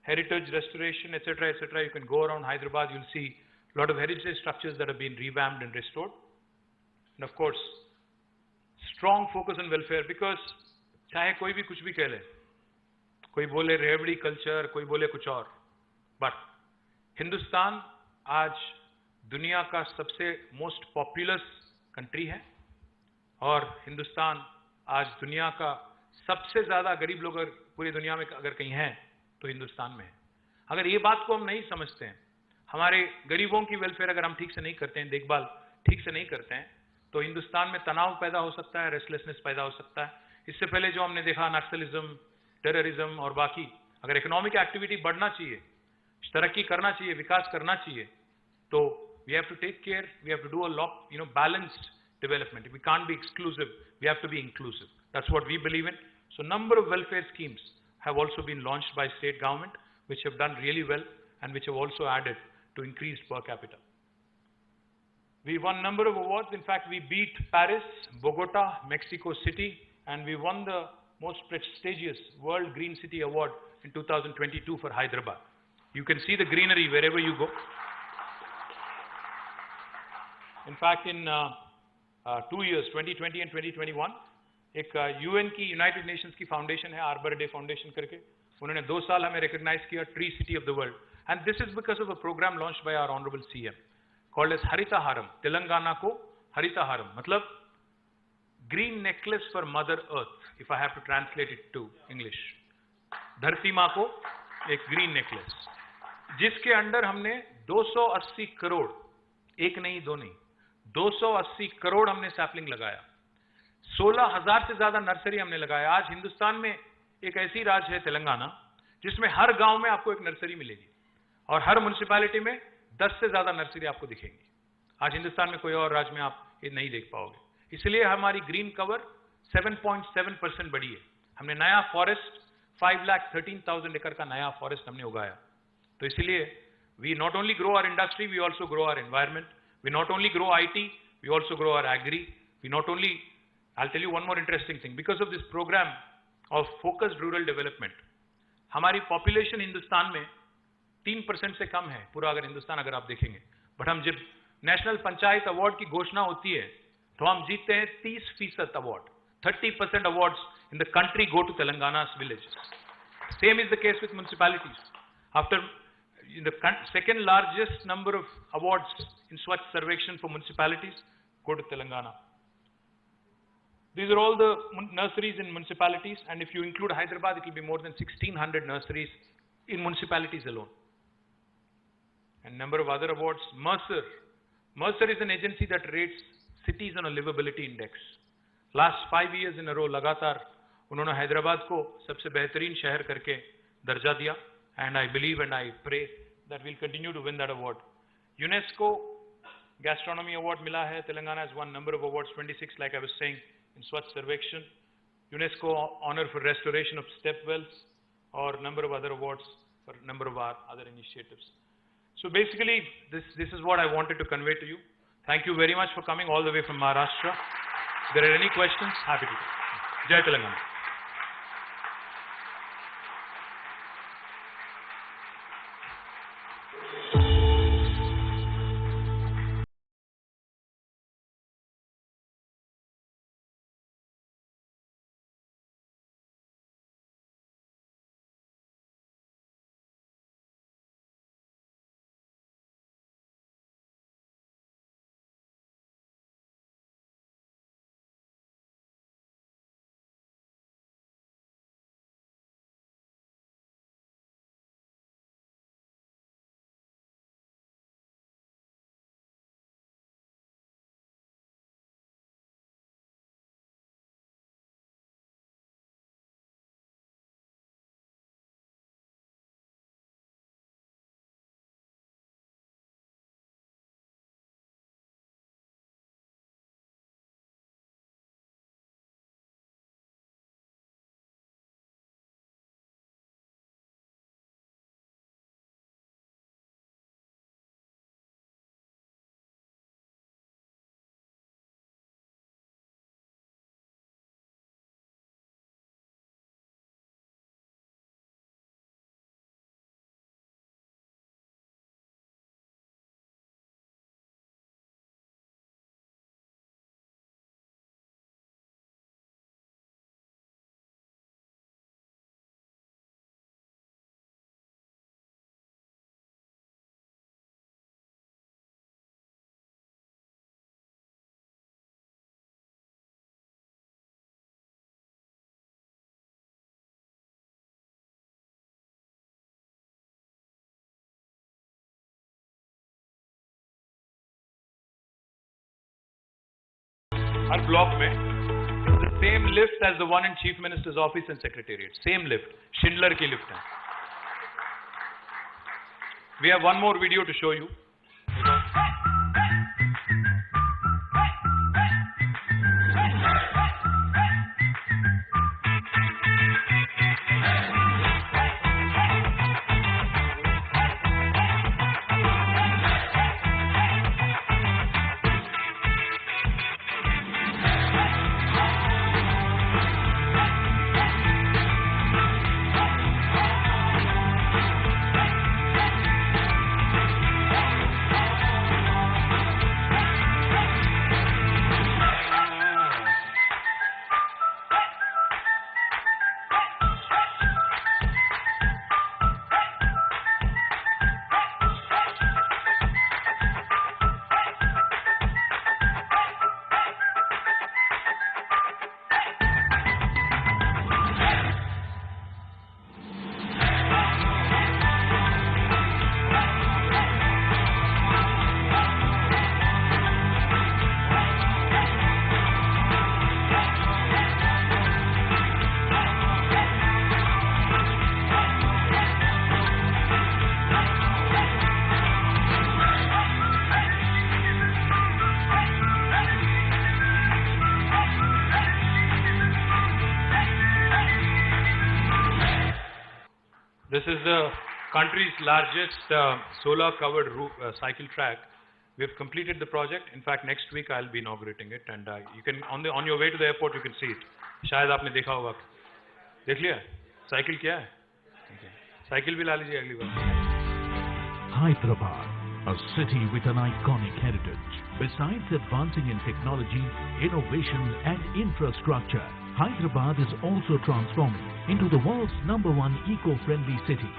Heritage restoration, etc., etc. You can go around Hyderabad, you'll see a lot of heritage structures that have been revamped and restored. And of course, strong focus on welfare, because चाहे कोई भी कुछ भी कह ले, कोई बोले रेवड़ी कल्चर, कोई बोले कुछ और, बट हिंदुस्तान आज दुनिया का सबसे मोस्ट पॉपुलस कंट्री है और हिंदुस्तान आज दुनिया का सबसे ज्यादा गरीब लोग अगर पूरी दुनिया में अगर कहीं हैं तो हिंदुस्तान में है। अगर ये बात को हम नहीं समझते हैं, हमारे गरीबों की वेलफेयर अगर हम ठीक से नहीं करते हैं, देखभाल ठीक से नहीं करते हैं, तो हिंदुस्तान में तनाव पैदा हो सकता है, रेस्टलेसनेस पैदा हो सकता है। इससे पहले जो हमने देखा नक्सलिज्म, टेररिज्म और बाकी, अगर इकोनॉमिक एक्टिविटी बढ़ना चाहिए, तरक्की करना चाहिए, विकास करना चाहिए, तो we have to take care, we have to do a lot, balanced development. We can't be exclusive, we have to be inclusive. That's what we believe in. So number of welfare schemes have also been launched by state government, which have done really well and which have also added to increased per capita. We won number of awards. In fact, we beat Paris, Bogota, Mexico City, and we won the most prestigious World Green City Award in 2022 for Hyderabad. You can see the greenery wherever you go. In fact, in 2 years, 2020 and 2021, एक UN की United Nations की foundation है, Arbor Day Foundation करके, उन्होंने 2 साल हमें recognize किया tree city of the world, and this is because of a program launched by our honourable CM called as Harithaharam. Telangana को हरितहारम मतलब green necklace for mother earth, if I have to translate it to English. धरती माँ को एक green necklace, जिसके under हमने 280 करोड़, एक नहीं दो नहीं, 280 करोड़ हमने सैपलिंग लगाया. 16,000 से ज्यादा नर्सरी हमने लगाया. आज हिंदुस्तान में एक ऐसी राज्य है तेलंगाना जिसमें हर गांव में आपको एक नर्सरी मिलेगी और हर म्युनिसिपैलिटी में 10 से ज्यादा नर्सरी आपको दिखेंगी. आज हिंदुस्तान में कोई और राज्य में आप ये नहीं देख पाओगे. इसलिए हमारी ग्रीन कवर 7.7% बढ़ी है. हमने नया फॉरेस्ट 5,13,000 एकड़ का नया फॉरेस्ट हमने उगाया. तो इसलिए we not only grow our industry, we also grow our environment. We not only grow IT, we also grow our agri. We not only, I'll tell you one more interesting thing. Because of this program of focused rural development, हमारी population Hindustan में 3% से कम है, पूरा अगर हिंदुस्तान अगर आप देखेंगे. But हम जब नेशनल पंचायत अवार्ड की घोषणा होती है तो हम जीतते हैं 30% award. 30% awards in the country go to तेलंगाना's villages. Same is the case with municipalities. After the second largest number of awards in Swachh Sarvekshan for municipalities go to Telangana. These are all the nurseries in municipalities, and if you include Hyderabad, it will be more than 1,600 nurseries in municipalities alone. And number of other awards. Mercer is an agency that rates cities on a livability index. Last 5 years in a row, लगातार उन्होंने हैदराबाद को सबसे बेहतरीन शहर करके दर्जा दिया. And I believe and I pray that we'll continue to win that award. UNESCO Gastronomy Award मिला है. Telangana has won number of awards, 26, like I was saying, in Swachh Sarvekshan. UNESCO honor for restoration of step wells, or number of other awards for number of our other initiatives. So basically, this is what I wanted to convey to you. Thank you very much for coming all the way from Maharashtra. If there are any questions, happy to. Jai Telangana. Her block में. The same lift as the one in Chief Minister's office and Secretariat. Same lift. Schindler की lift है. We have one more video to show you. This is the country's largest solar-covered cycle track. We have completed the project. In fact, next week I'll be inaugurating it, and you can on your way to the airport you can see it. शायद आपने देखा होगा. देख लिया? Cycle क्या है? Cycle भी ला लीजिए अगली बार. Hyderabad, a city with an iconic heritage. Besides advancing in technology, innovation and infrastructure, Hyderabad is also transforming into the world's #1 eco-friendly city,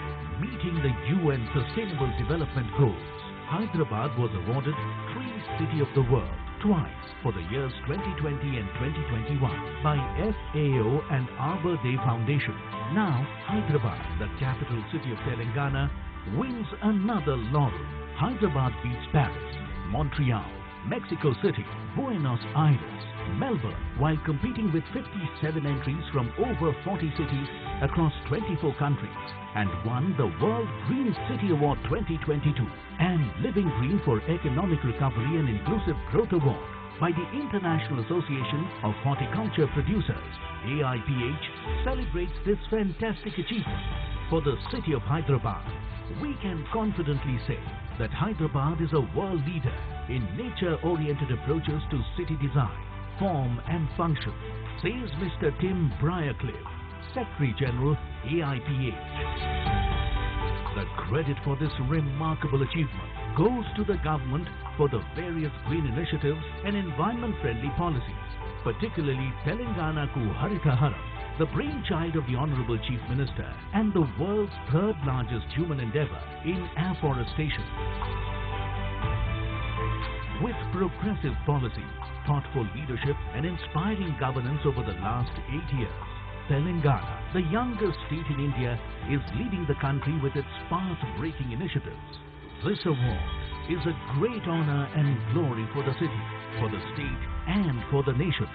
meeting the UN Sustainable Development Goals. Hyderabad was awarded Tree City of the World twice for the years 2020 and 2021 by FAO and Arbor Day Foundation. Now, Hyderabad, the capital city of Telangana, wins another laurel. Hyderabad beats Paris, Montreal, Mexico City, Buenos Aires, Melbourne, while competing with 57 entries from over 40 cities across 24 countries, and won the World Green City Award 2022 and Living Green for Economic Recovery and Inclusive Growth Award by the International Association of Horticulture Producers. AIPH celebrates this fantastic achievement for the city of Hyderabad. We can confidently say that Hyderabad is a world leader in nature-oriented approaches to city design, form and function, says Mr. Tim Briarcliffe, Secretary General, AIPH. The credit for this remarkable achievement goes to the government for the various green initiatives and environment-friendly policies, particularly Telangana Ku Harita Haram, the brainchild of the Honorable Chief Minister and the world's third largest human endeavor in afforestation. With progressive policy, thoughtful leadership and inspiring governance over the last 8 years, Telangana, the youngest state in India, is leading the country with its path-breaking initiatives. This award is a great honor and glory for the city, for the state and for the nation.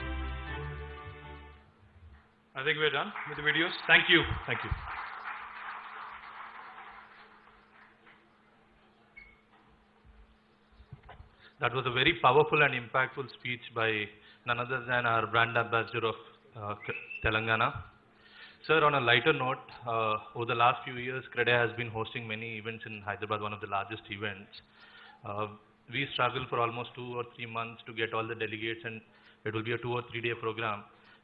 I think we're done with the videos. Thank you. Thank you. That was a very powerful and impactful speech by none other than our brand ambassador of Telangana. Sir, on a lighter note, over the last few years, CREDAI has been hosting many events in Hyderabad, one of the largest events. We struggle for almost 2 or 3 months to get all the delegates, and it will be a 2 or 3 day program.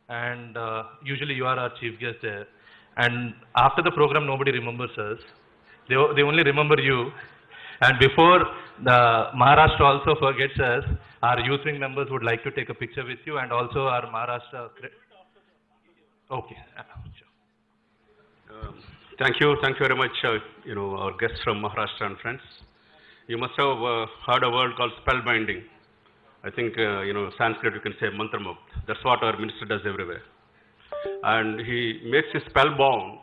And usually you are our chief guest there. And after the program, nobody remembers us. They only remember you. And before the Maharashtra also forgets us, our youth wing members would like to take a picture with you, and also our Maharashtra. Okay. Sure. Thank you very much, our guests from Maharashtra and friends. You must have heard a word called spellbinding. I think, Sanskrit you can say mantramukta. That's what our minister does everywhere. And he makes you spellbound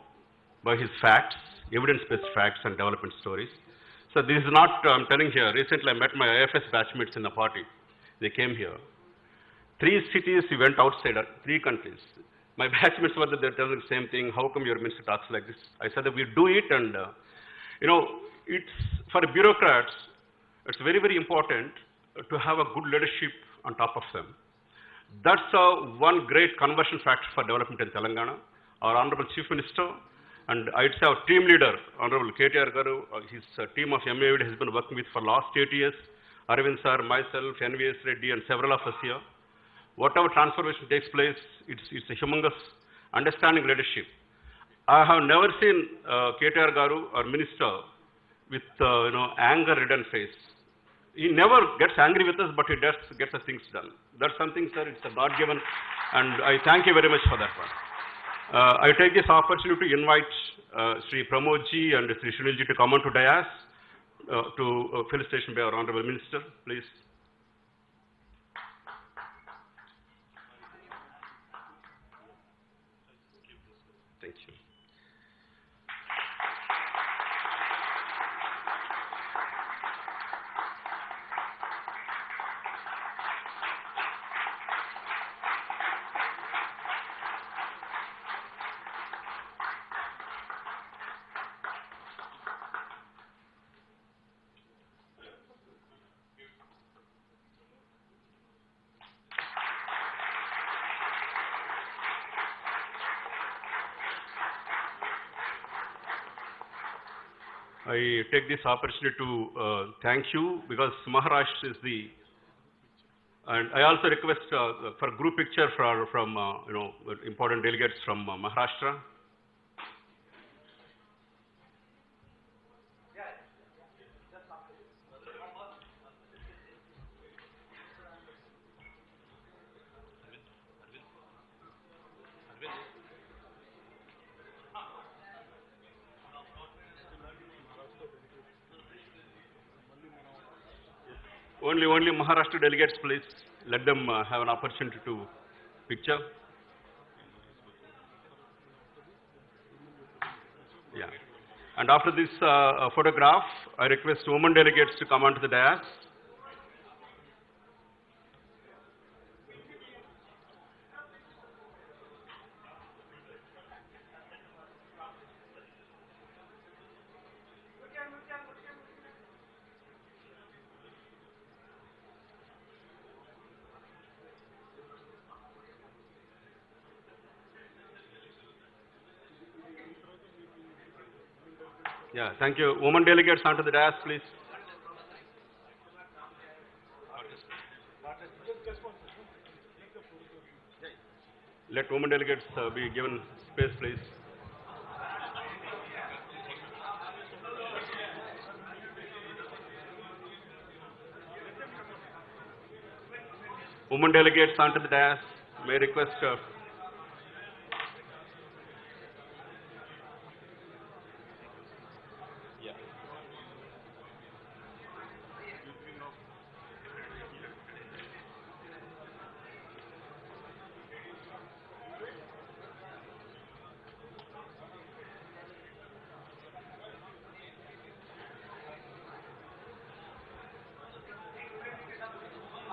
by his facts, evidence-based facts and development stories. So this is not, I'm telling here, recently I met my IFS batchmates in the party. They came here. 3 cities we went outside, 3 countries. My batchmates were there telling the same thing, how come your minister talks like this? I said that we do it, and you know, it's, for bureaucrats, it's very, very important to have a good leadership on top of them. That's one great conversion factor for development in Telangana. Our Honorable Chief Minister, and I'd say our team leader, Honorable KTR Garu, his team of MAVD has been working with for last 8 years. Arvind sir, myself, NVS Reddy, and several of us here. Whatever transformation takes place, it's a humongous understanding leadership. I have never seen KTR Garu, our minister, with anger-ridden face. He never gets angry with us, but he does get the things done. That's something, sir, it's a God-given, and I thank you very much for that one. I take this opportunity to invite Sri Pramodji and Sri Sunilji to come on to dais to felicitation by our Honorable Minister, please. Thank you. I take this opportunity to thank you, because Maharashtra is the, and I also request for a group picture from important delegates from Maharashtra. Only Maharashtra delegates, please. Let them have an opportunity to picture. Yeah. And after this photograph, I request women delegates to come onto the dais. Yeah, thank you. Women delegates onto the dais, please. Let women delegates be given space, please. Women delegates onto the dais. May I request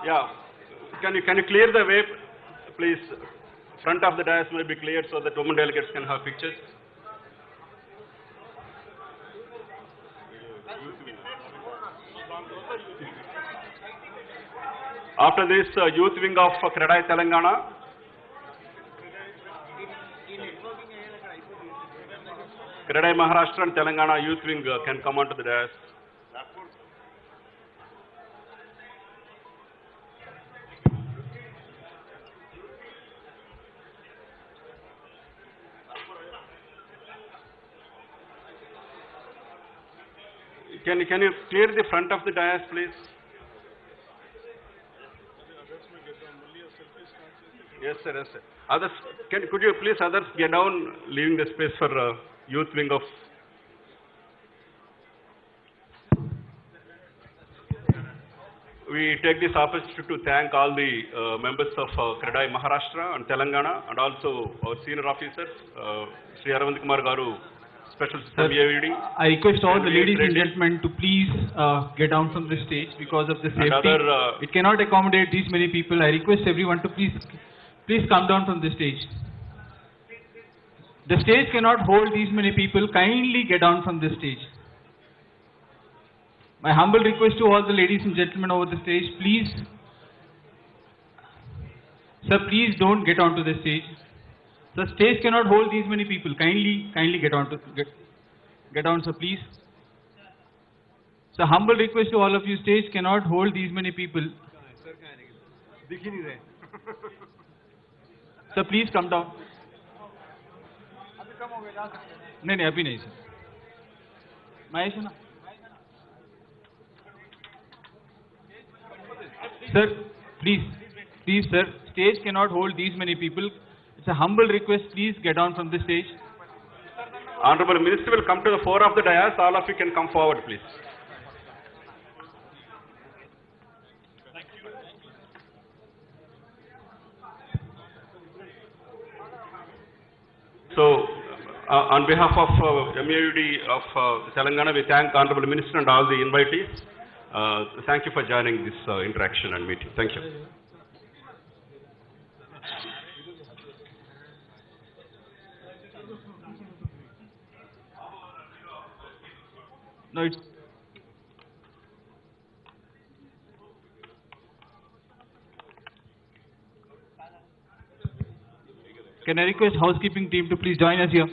yeah, can you clear the way, please? Front of the dais may be cleared so that women delegates can have pictures. After this, youth wing of CREDAI Telangana. CREDAI Maharashtra and Telangana youth wing can come onto the dais. Can you clear the front of the dais, please? Yes, sir. Yes, sir. Others, could you please others get down, leaving the space for youth wing of. We take this opportunity to thank all the members of CREDAI Maharashtra and Telangana, and also our senior officers, Sri Aravind Kumar Garu, special MAUD. I request all the ladies and Ready. gentlemen to please get down from the stage because of the safety. other, It cannot accommodate these many people. I request everyone to please come down from the stage. The stage cannot hold these many people. Kindly get down from the stage. My humble request to all the ladies and gentlemen over the stage, please. Sir, please don't get onto the stage. The stage cannot hold these many people. Kindly get on, sir, please. So humble request to all of you, stage cannot hold these many people. Sir, please come down. नहीं अभी नहीं sir Mahesh है ना sir please sir, stage cannot hold these many people. It's a humble request, please get down from the stage. Honorable Minister will come to the fore of the dais. All of you can come forward, please. So, on behalf of MAUD of Telangana, we thank Honorable Minister and all the invitees. Thank you for joining this interaction and meeting. Thank you. No, it's can I request housekeeping team to please join us here?